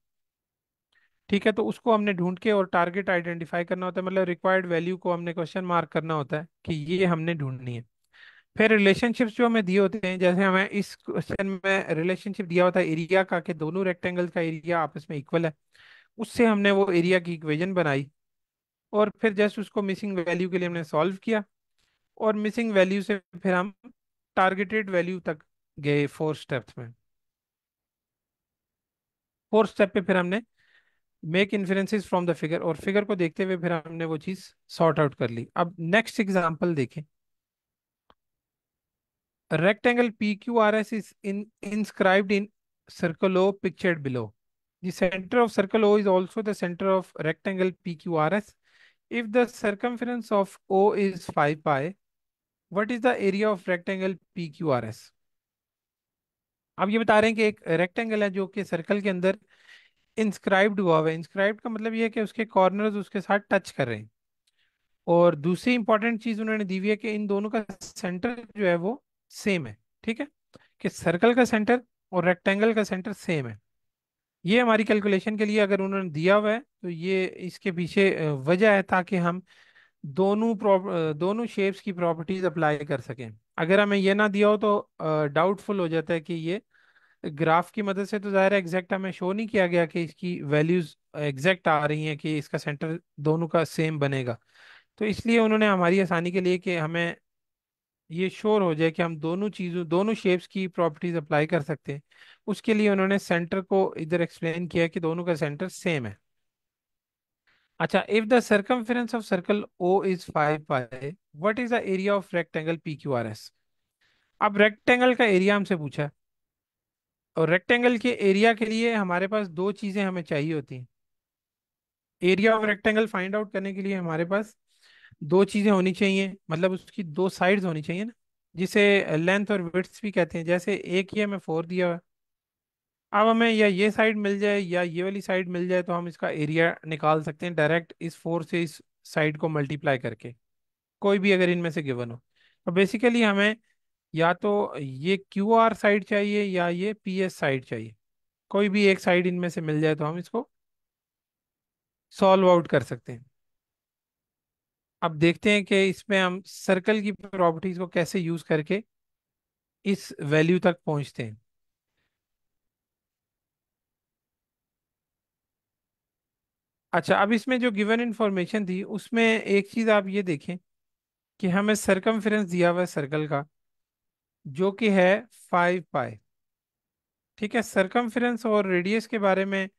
ठीक है, तो उसको हमने ढूंढ के और टारगेट आइडेंटिफाई करना होता है, मतलब रिक्वायर्ड वैल्यू को हमने क्वेश्चन मार्क करना होता है कि ये हमने ढूंढनी है। फिर रिलेशनशिप्स जो हमें दिए होते हैं, जैसे हमें इस क्वेश्चन में रिलेशनशिप दिया होता है एरिया का, कि दोनों रेक्टेंगल्स का एरिया आपस में इक्वल है, उससे हमने वो एरिया की इक्वेशन बनाई, और फिर जस्ट उसको मिसिंग वैल्यू के लिए हमने सॉल्व किया, और मिसिंग वैल्यू से फिर हम टारगेटेड वैल्यू तक गए 4 स्टेप्स में। 4 स्टेप पे फिर हमने make inferences from the figure, और फिगर को देखते हुए फिर हमने वो चीज सॉर्ट आउट कर ली। अब नेक्स्ट एग्जांपल देखें। rectangle PQRS is inscribed in circle O pictured below. The center of circle O is also the center of rectangle PQRS. If the circumference of O is 5 pi, what is the area of rectangle PQRS? अब ये बता रहे हैं कि एक रेक्टेंगल है जो कि सर्कल के अंदर इंस्क्राइब्ड हुआ हुआ है। इंस्क्राइब्ड का मतलब ये है कि उसके कॉर्नर्स उसके साथ टच कर रहे हैं। और दूसरी इंपॉर्टेंट चीज उन्होंने दी हुई है कि इन दोनों का सेंटर जो है वो सेम है। ठीक है, कि सर्कल का सेंटर और रेक्टेंगल का सेंटर सेम है। ये हमारी कैलकुलेशन के लिए अगर उन्होंने दिया हुआ है तो ये इसके पीछे वजह है, ताकि हम दोनों शेप्स की प्रॉपर्टीज अप्लाई कर सकें। अगर हमें ये ना दिया हो तो डाउटफुल हो जाता है कि ये ग्राफ की मदद से तो ज़ाहिर है एग्जैक्ट हमें शो नहीं किया गया कि इसकी वैल्यूज एग्जैक्ट आ रही हैं कि इसका सेंटर दोनों का सेम बनेगा। तो इसलिए उन्होंने हमारी आसानी के लिए कि हमें ये श्योर हो जाए कि हम दोनों शेप्स की प्रॉपर्टीज अप्लाई कर सकते हैं, उसके लिए उन्होंने सेंटर को इधर एक्सप्लेन किया कि दोनों का सेंटर सेम है। अच्छा, if the circumference of circle O is 5 pi, what is the area of rectangle P Q R S. अब रेक्टेंगल का एरिया हमसे पूछा है, और रेक्टेंगल के एरिया के लिए हमारे पास दो चीजें हमें चाहिए होती हैं। Area of rectangle find out करने के लिए हमारे पास दो चीजें होनी चाहिए, मतलब उसकी दो साइड्स होनी चाहिए ना, जिसे लेंथ और विड्थ भी कहते हैं। जैसे एक ही हमें 4 दिया हुआ है, अब हमें या ये साइड मिल जाए या ये वाली साइड मिल जाए तो हम इसका एरिया निकाल सकते हैं डायरेक्ट इस 4 से इस साइड को मल्टीप्लाई करके, कोई भी अगर इनमें से गिवन हो। तो बेसिकली हमें या तो ये क्यू आर साइड चाहिए या ये पी एस साइड चाहिए, कोई भी एक साइड इनमें से मिल जाए तो हम इसको सॉल्व आउट कर सकते हैं। अब देखते हैं कि इसमें हम सर्कल की प्रॉपर्टीज को कैसे यूज करके इस वैल्यू तक पहुंचते हैं। अच्छा, अब इसमें जो गिवन इंफॉर्मेशन थी उसमें एक चीज आप ये देखें कि हमें सरकमफेरेंस दिया हुआ है सर्कल का, जो कि है 5 पाई। ठीक है, सरकमफेरेंस और रेडियस के बारे में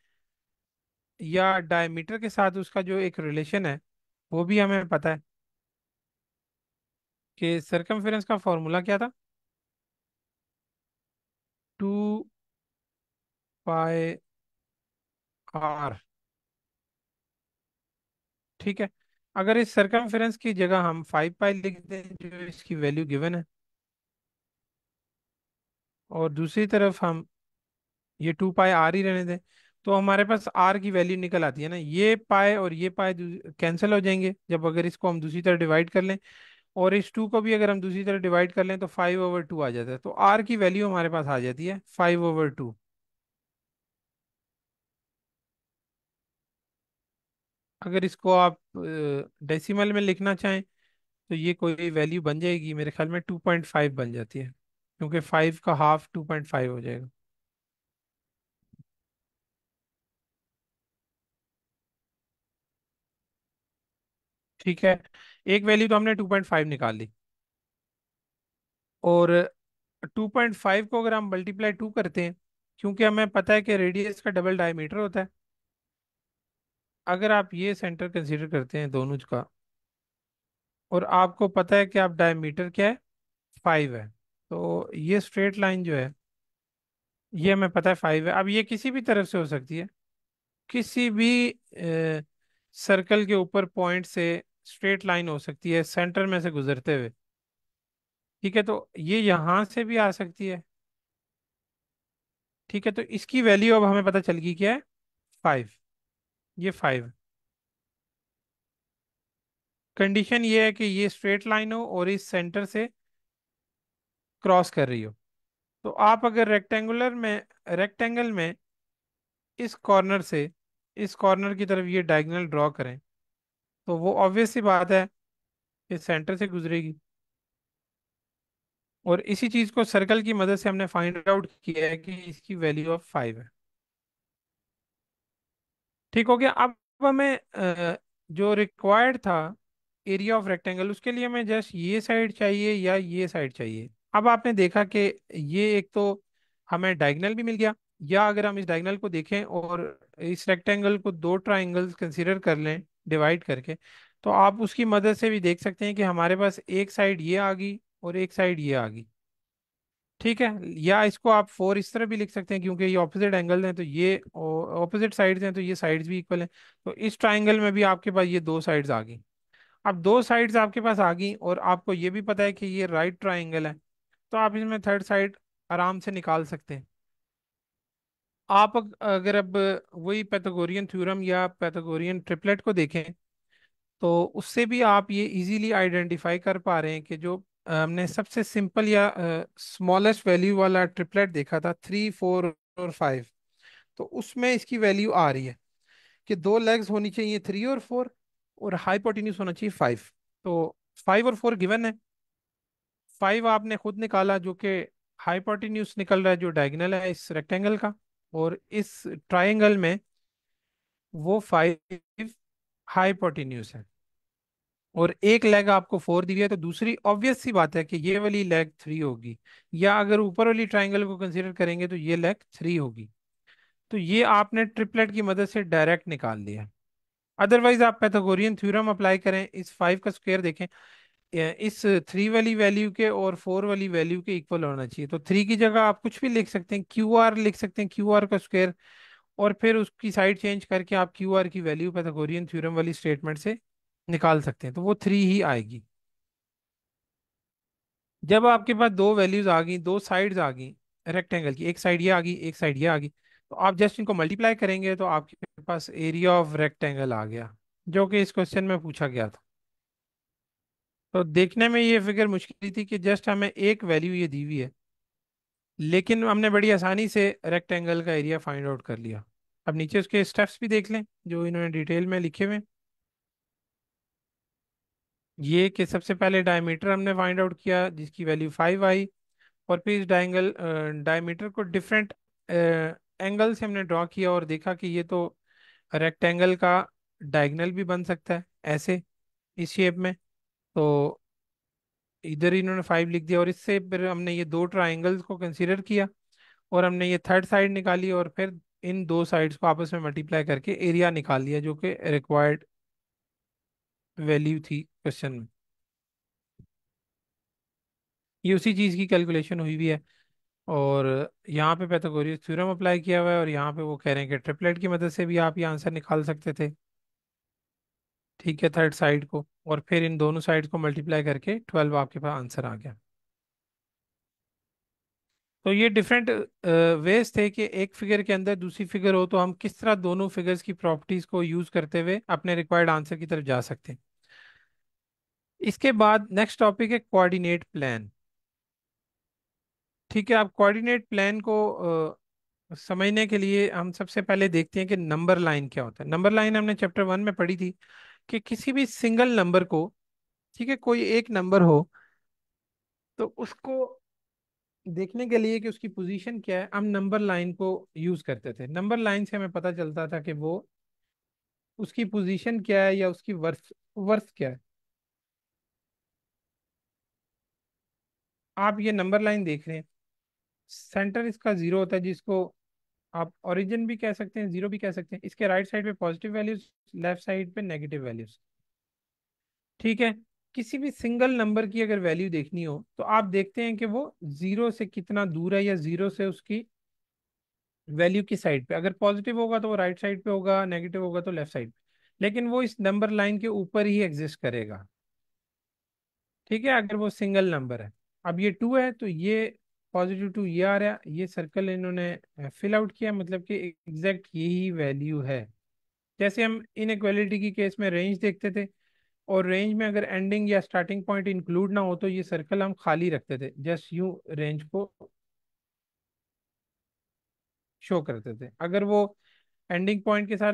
या डायमीटर के साथ उसका जो एक रिलेशन है वो भी हमें पता है कि सरकमफेरेंस का फॉर्मूला क्या था, 2 पाई आर। ठीक है, अगर इस सरकमफेरेंस की जगह हम 5 पाई लिख दें जो इसकी वैल्यू गिवन है, और दूसरी तरफ हम ये 2 पाई आर ही रहने दें, तो हमारे पास आर की वैल्यू निकल आती है ना। ये पाए और ये पाए कैंसिल हो जाएंगे जब अगर इसको हम दूसरी तरफ डिवाइड कर लें, और इस 2 को भी अगर हम दूसरी तरफ डिवाइड कर लें तो 5/2 आ जाता है। तो आर की वैल्यू हमारे पास आ जाती है 5/2। अगर इसको आप डेसिमल में लिखना चाहें तो ये कोई वैल्यू बन जाएगी, मेरे ख्याल में 2.5 बन जाती है, क्योंकि 5 का हाफ 2.5 हो जाएगा। ठीक है, एक वैल्यू तो हमने 2.5 निकाल ली, और 2.5 को अगर हम मल्टीप्लाई 2 करते हैं, क्योंकि हमें पता है कि रेडियस का डबल डायमीटर होता है। अगर आप ये सेंटर कंसीडर करते हैं दोनों का, और आपको पता है कि आप डायमीटर क्या है, 5 है, तो ये स्ट्रेट लाइन जो है ये हमें पता है 5 है। अब ये किसी भी तरफ से हो सकती है, किसी भी सर्कल के ऊपर पॉइंट से स्ट्रेट लाइन हो सकती है सेंटर में से गुजरते हुए। ठीक है, तो ये यहाँ से भी आ सकती है। ठीक है, तो इसकी वैल्यू अब हमें पता चल गई क्या है, 5। ये 5, कंडीशन ये है कि ये स्ट्रेट लाइन हो और इस सेंटर से क्रॉस कर रही हो। तो आप अगर रेक्टेंगल में इस कॉर्नर से इस कॉर्नर की तरफ ये डायगोनल ड्रॉ करें, तो वो ऑब्वियस सी बात है कि सेंटर से गुजरेगी। और इसी चीज को सर्कल की मदद से हमने फाइंड आउट किया है कि इसकी वैल्यू ऑफ 5 है। ठीक हो गया। अब हमें जो रिक्वायर्ड था एरिया ऑफ रेक्टेंगल, उसके लिए हमें जस्ट ये साइड चाहिए या ये साइड चाहिए। अब आपने देखा कि ये एक तो हमें डायगोनल भी मिल गया, या अगर हम इस डायगोनल को देखें और इस रेक्टेंगल को दो ट्राइंगल्स कंसीडर कर लें डिवाइड करके, तो आप उसकी मदद से भी देख सकते हैं कि हमारे पास एक साइड ये आ गई और एक साइड ये आ गई। ठीक है, या इसको आप 4 इस तरह भी लिख सकते हैं, क्योंकि ये ऑपोजिट एंगल हैं तो ये ऑपोजिट साइड्स हैं तो ये साइड्स भी इक्वल हैं। तो इस ट्राइंगल में भी आपके पास ये दो साइड्स आ गई। अब दो साइड्स आपके पास आ गई और आपको ये भी पता है कि ये राइट ट्राइंगल है, तो आप इसमें थर्ड साइड आराम से निकाल सकते हैं। आप अगर अब वही पैथागोरियन थ्योरम या पैथागोरियन ट्रिपलेट को देखें, तो उससे भी आप ये इजीली आइडेंटिफाई कर पा रहे हैं कि जो हमने सबसे सिंपल या स्मॉलेस्ट वैल्यू वाला ट्रिपलेट देखा था, 3, 4 और 5। तो उसमें इसकी वैल्यू आ रही है कि दो लेग्स होनी चाहिए 3 और 4, और हाइपोटेन्यूज होना चाहिए 5। तो 5 और 4 गिवन है। 5 आपने खुद निकाला जो कि हाइपोटेन्यूज निकल रहा है, जो डायगोनल है इस रेक्टेंगल का, और इस ट्राइंगल में वो 5 हाइपोटेन्यूज है, और एक लेग आपको 4 दी हुई है। तो दूसरी ऑब्वियस सी बात है कि ये वाली लेग 3 होगी, या अगर ऊपर वाली ट्राइंगल को कंसीडर करेंगे तो ये लेग 3 होगी। तो ये आपने ट्रिपलेट की मदद से डायरेक्ट निकाल लिया। अदरवाइज आप पैथागोरियन थ्योरम अप्लाई करें, इस 5 का स्क्वायर देखें, इस 3 वाली वैल्यू के और 4 वाली वैल्यू के इक्वल होना चाहिए। तो 3 की जगह आप कुछ भी लिख सकते हैं, क्यू आर लिख सकते हैं, क्यू आर का स्क्वायर, और फिर उसकी साइड चेंज करके आप क्यू आर की वैल्यू पैथागोरियन थ्योरम वाली स्टेटमेंट से निकाल सकते हैं, तो वो 3 ही आएगी। जब आपके पास दो वैल्यूज आ गई, दो साइड्स आ गई रेक्टेंगल की, एक साइड ये आ गई, एक साइड ये आ गई, तो आप जस्ट इनको मल्टीप्लाई करेंगे तो आपके पास एरिया ऑफ रेक्टेंगल आ गया, जो कि इस क्वेश्चन में पूछा गया था। तो देखने में ये फिगर मुश्किल थी कि जस्ट हमें एक वैल्यू ये दी हुई है, लेकिन हमने बड़ी आसानी से रेक्टेंगल का एरिया फाइंड आउट कर लिया। अब नीचे उसके स्टेप्स भी देख लें जो इन्होंने डिटेल में लिखे हुए हैं। ये कि सबसे पहले डायमीटर हमने फाइंड आउट किया जिसकी वैल्यू 5 आई, और फिर इस डायमीटर को डिफरेंट एंगल से हमने ड्रॉ किया और देखा कि ये तो रेक्टेंगल का डायगोनल भी बन सकता है ऐसे, इस शेप में। तो इधर इन्होंने 5 लिख दिया, और इससे फिर हमने ये दो ट्राइंगल्स को कंसीडर किया, और हमने ये थर्ड साइड निकाली, और फिर इन दो साइड्स को आपस में मल्टीप्लाई करके एरिया निकाल लिया, जो कि रिक्वायर्ड वैल्यू थी क्वेश्चन में। ये उसी चीज़ की कैलकुलेशन हुई भी है, और यहाँ पे पाइथागोरस थ्योरम अप्लाई किया हुआ है, और यहाँ पे वो कह रहे हैं कि ट्रिपलेट की मदद से भी आप ये आंसर निकाल सकते थे। ठीक है, थर्ड साइड को, और फिर इन दोनों साइड को मल्टीप्लाई करके 12 आपके पास आंसर आ गया। तो ये डिफरेंट वेज थे कि एक फिगर के अंदर दूसरी फिगर हो तो हम किस तरह दोनों फिगर्स की प्रॉपर्टीज को यूज करते हुए अपने रिक्वायर्ड आंसर की तरफ जा सकते हैं। इसके बाद नेक्स्ट टॉपिक है कोऑर्डिनेट प्लान। ठीक है, आप कोऑर्डिनेट प्लान को समझने के लिए हम सबसे पहले देखते हैं कि नंबर लाइन क्या होता है। नंबर लाइन हमने चैप्टर 1 में पढ़ी थी कि किसी भी सिंगल नंबर को, ठीक है, कोई एक नंबर हो, तो उसको देखने के लिए कि उसकी पोजीशन क्या है, हम नंबर लाइन को यूज करते थे। नंबर लाइन से हमें पता चलता था कि वो उसकी पोजीशन क्या है या उसकी वर्थ वर्थ क्या है। आप ये नंबर लाइन देख रहे हैं, सेंटर इसका 0 होता है, जिसको आप ओरिजिन भी कह सकते हैं, 0 भी कह सकते हैं। इसके राइट साइड पे पॉजिटिव वैल्यूज, लेफ्ट साइड पे नेगेटिव वैल्यूज। ठीक है, किसी भी सिंगल नंबर की अगर वैल्यू देखनी हो तो आप देखते हैं कि वो 0 से कितना दूर है, या 0 से उसकी वैल्यू की साइड पे। अगर पॉजिटिव होगा तो वो राइट साइड पे होगा, नेगेटिव होगा तो लेफ्ट साइड पे, लेकिन वो इस नंबर लाइन के ऊपर ही एग्जिस्ट करेगा। ठीक है, अगर वो सिंगल नंबर है। अब ये 2 है तो ये +2 ये आ रहा है, ये सर्कल इन्होंने फिल आउट किया, मतलब कि एग्जैक्ट यही वैल्यू है। जैसे हम इनइक्वालिटी की केस में रेंज देखते थे, और रेंज में अगर एंडिंग या स्टार्टिंग पॉइंट इंक्लूड ना हो तो ये सर्कल हम खाली रखते थे, जस्ट यूं रेंज को शो करते थे। अगर वो एंडिंग पॉइंट के साथ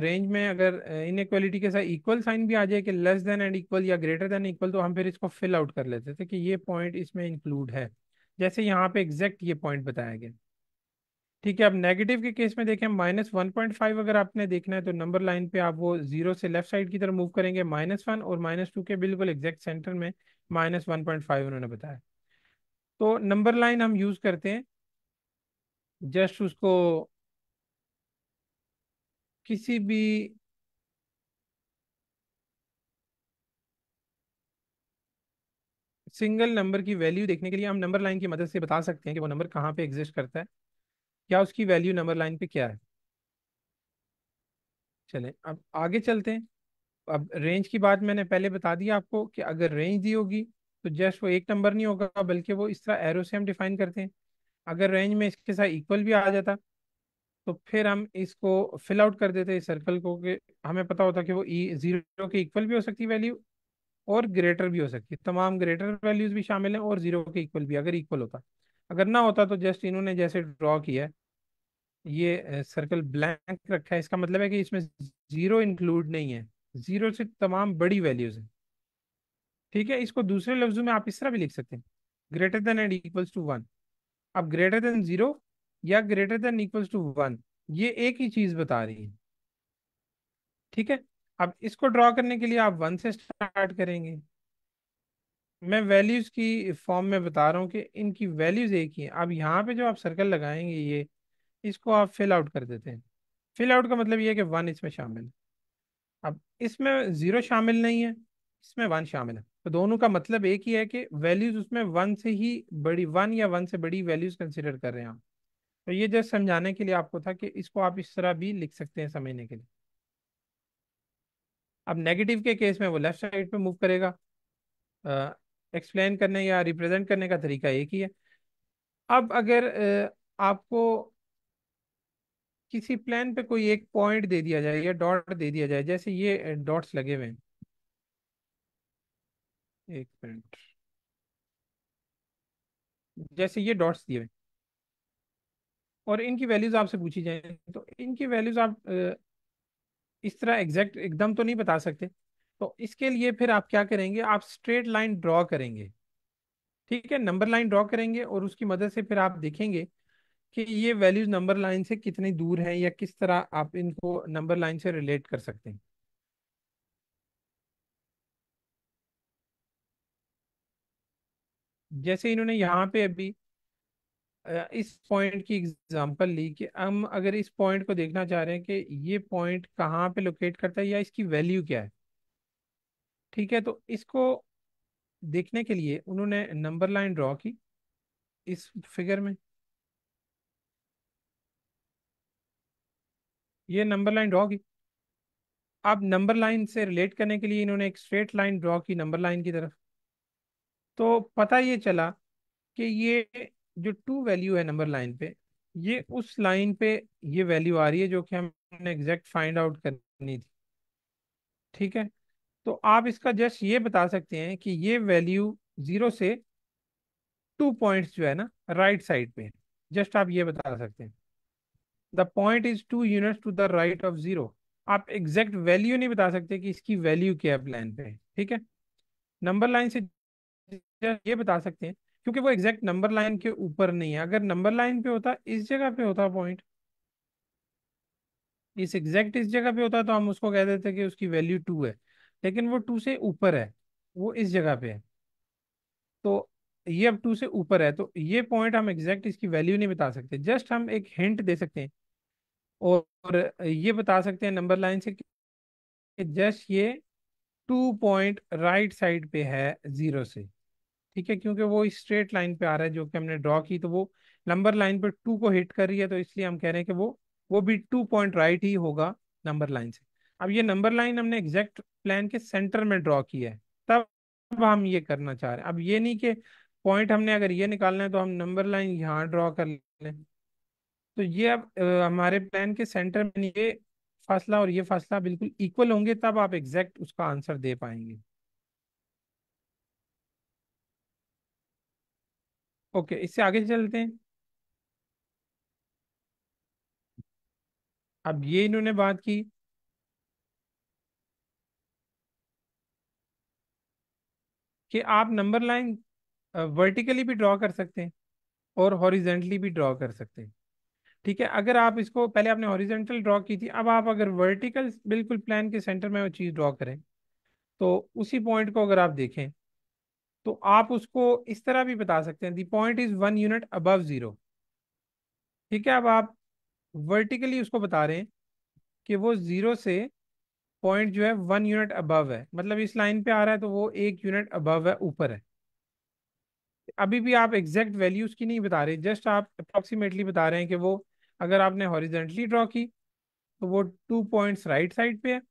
रेंज में अगर इनइक्वालिटी के साथ इक्वल साइन भी आ जाए कि लेस देन एंड इक्वल या ग्रेटर देन इक्वल, तो हम फिर इसको फिल आउट कर लेते थे कि ये पॉइंट इसमें इंक्लूड है। जैसे यहाँ पे एग्जैक्ट ये पॉइंट बताया गया। ठीक है, अब नेगेटिव के केस में देखें, -1.5 अगर आपने देखना है तो नंबर लाइन पे आप वो 0 से लेफ्ट साइड की तरफ मूव करेंगे, -1, और -2 के बिल्कुल एग्जैक्ट सेंटर में -1.5 उन्होंने बताया। तो नंबर लाइन हम यूज करते हैं, जस्ट उसको किसी भी सिंगल नंबर की वैल्यू देखने के लिए हम नंबर लाइन की मदद से बता सकते हैं कि वो नंबर कहाँ पे एग्जिस्ट करता है, क्या उसकी वैल्यू नंबर लाइन पे क्या है। चलें अब आगे चलते हैं। अब रेंज की बात मैंने पहले बता दिया आपको कि अगर रेंज दी होगी तो जस्ट वो एक नंबर नहीं होगा, बल्कि वो इस तरह एरो से हम डिफाइन करते हैं। अगर रेंज में इसके साथ इक्वल भी आ जाता तो फिर हम इसको फिल आउट कर देते इस सर्कल को, कि हमें पता होता कि वो 0 के इक्वल भी हो सकती है वैल्यू, और ग्रेटर भी हो सकती है, तमाम ग्रेटर वैल्यूज भी शामिल हैं और जीरो के इक्वल भी, अगर इक्वल होता। अगर ना होता तो जस्ट इन्होंने जैसे ड्रॉ किया है, ये सर्कल ब्लैंक रखा है, इसका मतलब है कि इसमें जीरो इंक्लूड नहीं है, जीरो से तमाम बड़ी वैल्यूज हैं। ठीक है, इसको दूसरे लफ्जों में आप इस तरह भी लिख सकते हैं, greater than and equals to one. अब ग्रेटर देन जीरो या greater than equals to one, ये एक ही चीज बता रही है। ठीक है, अब इसको ड्रॉ करने के लिए आप वन से स्टार्ट करेंगे। मैं वैल्यूज की फॉर्म में बता रहा हूँ कि इनकी वैल्यूज एक ही है। अब यहाँ पे जो आप सर्कल लगाएंगे, ये इसको आप फिल आउट कर देते हैं। फिल आउट का मतलब ये है कि वन इसमें शामिल है। अब इसमें जीरो शामिल नहीं है, इसमें वन शामिल है, तो दोनों का मतलब एक ही है कि वैल्यूज उसमें वन से ही बड़ी, वन या वन से बड़ी वैल्यूज कंसिडर कर रहे हैं आप। तो ये जस्ट समझाने के लिए आपको था कि इसको आप इस तरह भी लिख सकते हैं समझने के लिए। अब नेगेटिव के केस में वो लेफ्ट साइड पे मूव करेगा। एक्सप्लेन करने या रिप्रेजेंट करने का तरीका एक ही है। अब अगर आपको किसी प्लान पे कोई एक पॉइंट दे दिया जाए या डॉट दे दिया जाए, जैसे ये डॉट्स लगे हुए हैं, एक मिनट, जैसे ये डॉट्स दिए हुए हैं और इनकी वैल्यूज आपसे पूछी जाए, तो इनकी वैल्यूज आप इस तरह एग्जैक्ट एकदम तो नहीं बता सकते। तो इसके लिए फिर आप क्या करेंगे, आप स्ट्रेट लाइन ड्रॉ करेंगे। ठीक है, नंबर लाइन ड्रॉ करेंगे और उसकी मदद से फिर आप देखेंगे कि ये वैल्यूज नंबर लाइन से कितनी दूर है या किस तरह आप इनको नंबर लाइन से रिलेट कर सकते हैं। जैसे इन्होंने यहाँ पे अभी इस पॉइंट की एग्जांपल ली कि हम अगर इस पॉइंट को देखना चाह रहे हैं कि ये पॉइंट कहाँ पे लोकेट करता है या इसकी वैल्यू क्या है। ठीक है, तो इसको देखने के लिए उन्होंने नंबर लाइन ड्रॉ की इस फिगर में, ये नंबर लाइन ड्रॉ की। अब नंबर लाइन से रिलेट करने के लिए इन्होंने एक स्ट्रेट लाइन ड्रॉ की नंबर लाइन की तरफ। तो पता ये चला कि ये जो टू वैल्यू है नंबर लाइन पे, ये उस लाइन पे ये वैल्यू आ रही है जो कि हमने एग्जैक्ट फाइंड आउट करनी थी। ठीक है, तो आप इसका जस्ट ये बता सकते हैं कि ये वैल्यू जीरो से टू पॉइंट्स जो है ना राइट साइड पे, जस्ट आप ये बता सकते हैं the point is two units to the right of zero. आप एग्जैक्ट वैल्यू नहीं बता सकते कि इसकी वैल्यू क्या है प्लान पे। ठीक है, नंबर लाइन से ये बता सकते हैं क्योंकि वो एग्जैक्ट नंबर लाइन के ऊपर नहीं है। अगर नंबर लाइन पे होता, इस जगह पे होता पॉइंट, इस एग्जैक्ट इस जगह पे होता, तो हम उसको कह देते कि उसकी वैल्यू टू है। लेकिन वो टू से ऊपर है, वो इस जगह पे है, तो ये अब टू से ऊपर है, तो ये पॉइंट हम एग्जैक्ट इसकी वैल्यू नहीं बता सकते, जस्ट हम एक हिंट दे सकते हैं। और ये बता सकते हैं नंबर लाइन से कि जस्ट ये टू पॉइंट राइट साइड पे है जीरो से। ठीक है, क्योंकि वो स्ट्रेट लाइन पे आ रहा है जो कि हमने ड्रॉ की, तो वो नंबर लाइन पे टू को हिट कर रही है, तो इसलिए हम कह रहे हैं कि वो भी टू पॉइंट राइट ही होगा नंबर लाइन से। अब ये नंबर लाइन हमने एग्जैक्ट प्लान के सेंटर में ड्रॉ की है, तब हम ये करना चाह रहे हैं। अब ये नहीं कि पॉइंट हमने अगर ये निकालना है तो हम नंबर लाइन यहाँ ड्रॉ कर लें। तो ये अब हमारे प्लान के सेंटर में नहीं, ये फासला और ये फासला बिल्कुल इक्वल होंगे, तब आप एग्जैक्ट उसका आंसर दे पाएंगे। ओके, इससे आगे चलते हैं। अब ये इन्होंने बात की कि आप नंबर लाइन वर्टिकली भी ड्रॉ कर सकते हैं और हॉरिजेंटली भी ड्रॉ कर सकते हैं। ठीक है, अगर आप इसको पहले आपने हॉरिजेंटल ड्रॉ की थी, अब आप अगर वर्टिकल बिल्कुल प्लान के सेंटर में वो चीज़ ड्रॉ करें, तो उसी पॉइंट को अगर आप देखें तो आप उसको इस तरह भी बता सकते हैं, the point is one unit above zero. ठीक है, अब आप वर्टिकली उसको बता रहे हैं कि वो जीरो से पॉइंट जो है वन यूनिट अबव है, मतलब इस लाइन पे आ रहा है तो वो एक यूनिट अबव है, ऊपर है। अभी भी आप एग्जैक्ट वैल्यूज की नहीं बता रहे, जस्ट आप अप्रोक्सीमेटली बता रहे हैं कि वो अगर आपने हॉरिजेंटली ड्रॉ की तो वो टू पॉइंट्स राइट साइड पे है,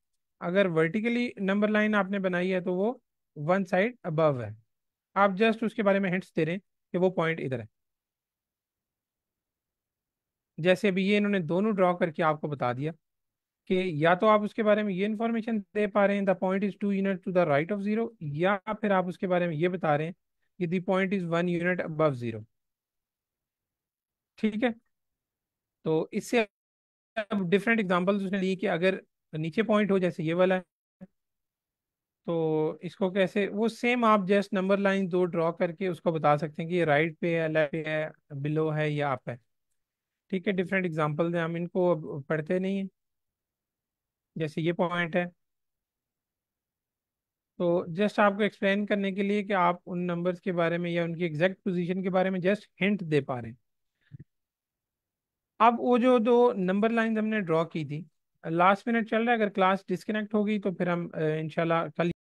अगर वर्टिकली नंबर लाइन आपने बनाई है तो वो वन साइड अबव है। आप जस्ट उसके बारे में हिंट्स दे रहे हैं कि वो पॉइंट इधर है। जैसे अभी ये इन्होंने दोनों ड्रॉ करके आपको बता दिया कि या तो आप उसके बारे में ये इंफॉर्मेशन दे पा रहे हैं the point is 2 unit to the right of zero, या फिर आप उसके बारे में ये बता रहे हैं कि the point is 1 unit above zero. ठीक है। तो इससे अब डिफरेंट एग्जांपल्स उसने लिए कि अगर नीचे पॉइंट हो जैसे ये वाला है, तो इसको कैसे वो सेम आप जस्ट नंबर लाइन दो ड्रॉ करके उसको बता सकते हैं कि ये राइट पे है, लेफ्ट पे है, बिलो है या अप है। ठीक है, डिफरेंट एग्जांपल्स हैं, हम इनको अब पढ़ते नहीं है। जैसे ये पॉइंट है, तो जस्ट आपको एक्सप्लेन करने के लिए कि आप उन नंबर्स के बारे में या उनकी एग्जैक्ट पोजीशन के बारे में जस्ट हिंट दे पा रहे हैं। अब वो जो दो नंबर लाइन हमने ड्रॉ की थी, लास्ट मिनट चल रहा है, अगर क्लास डिस्कनेक्ट होगी तो फिर हम इंशाल्लाह कल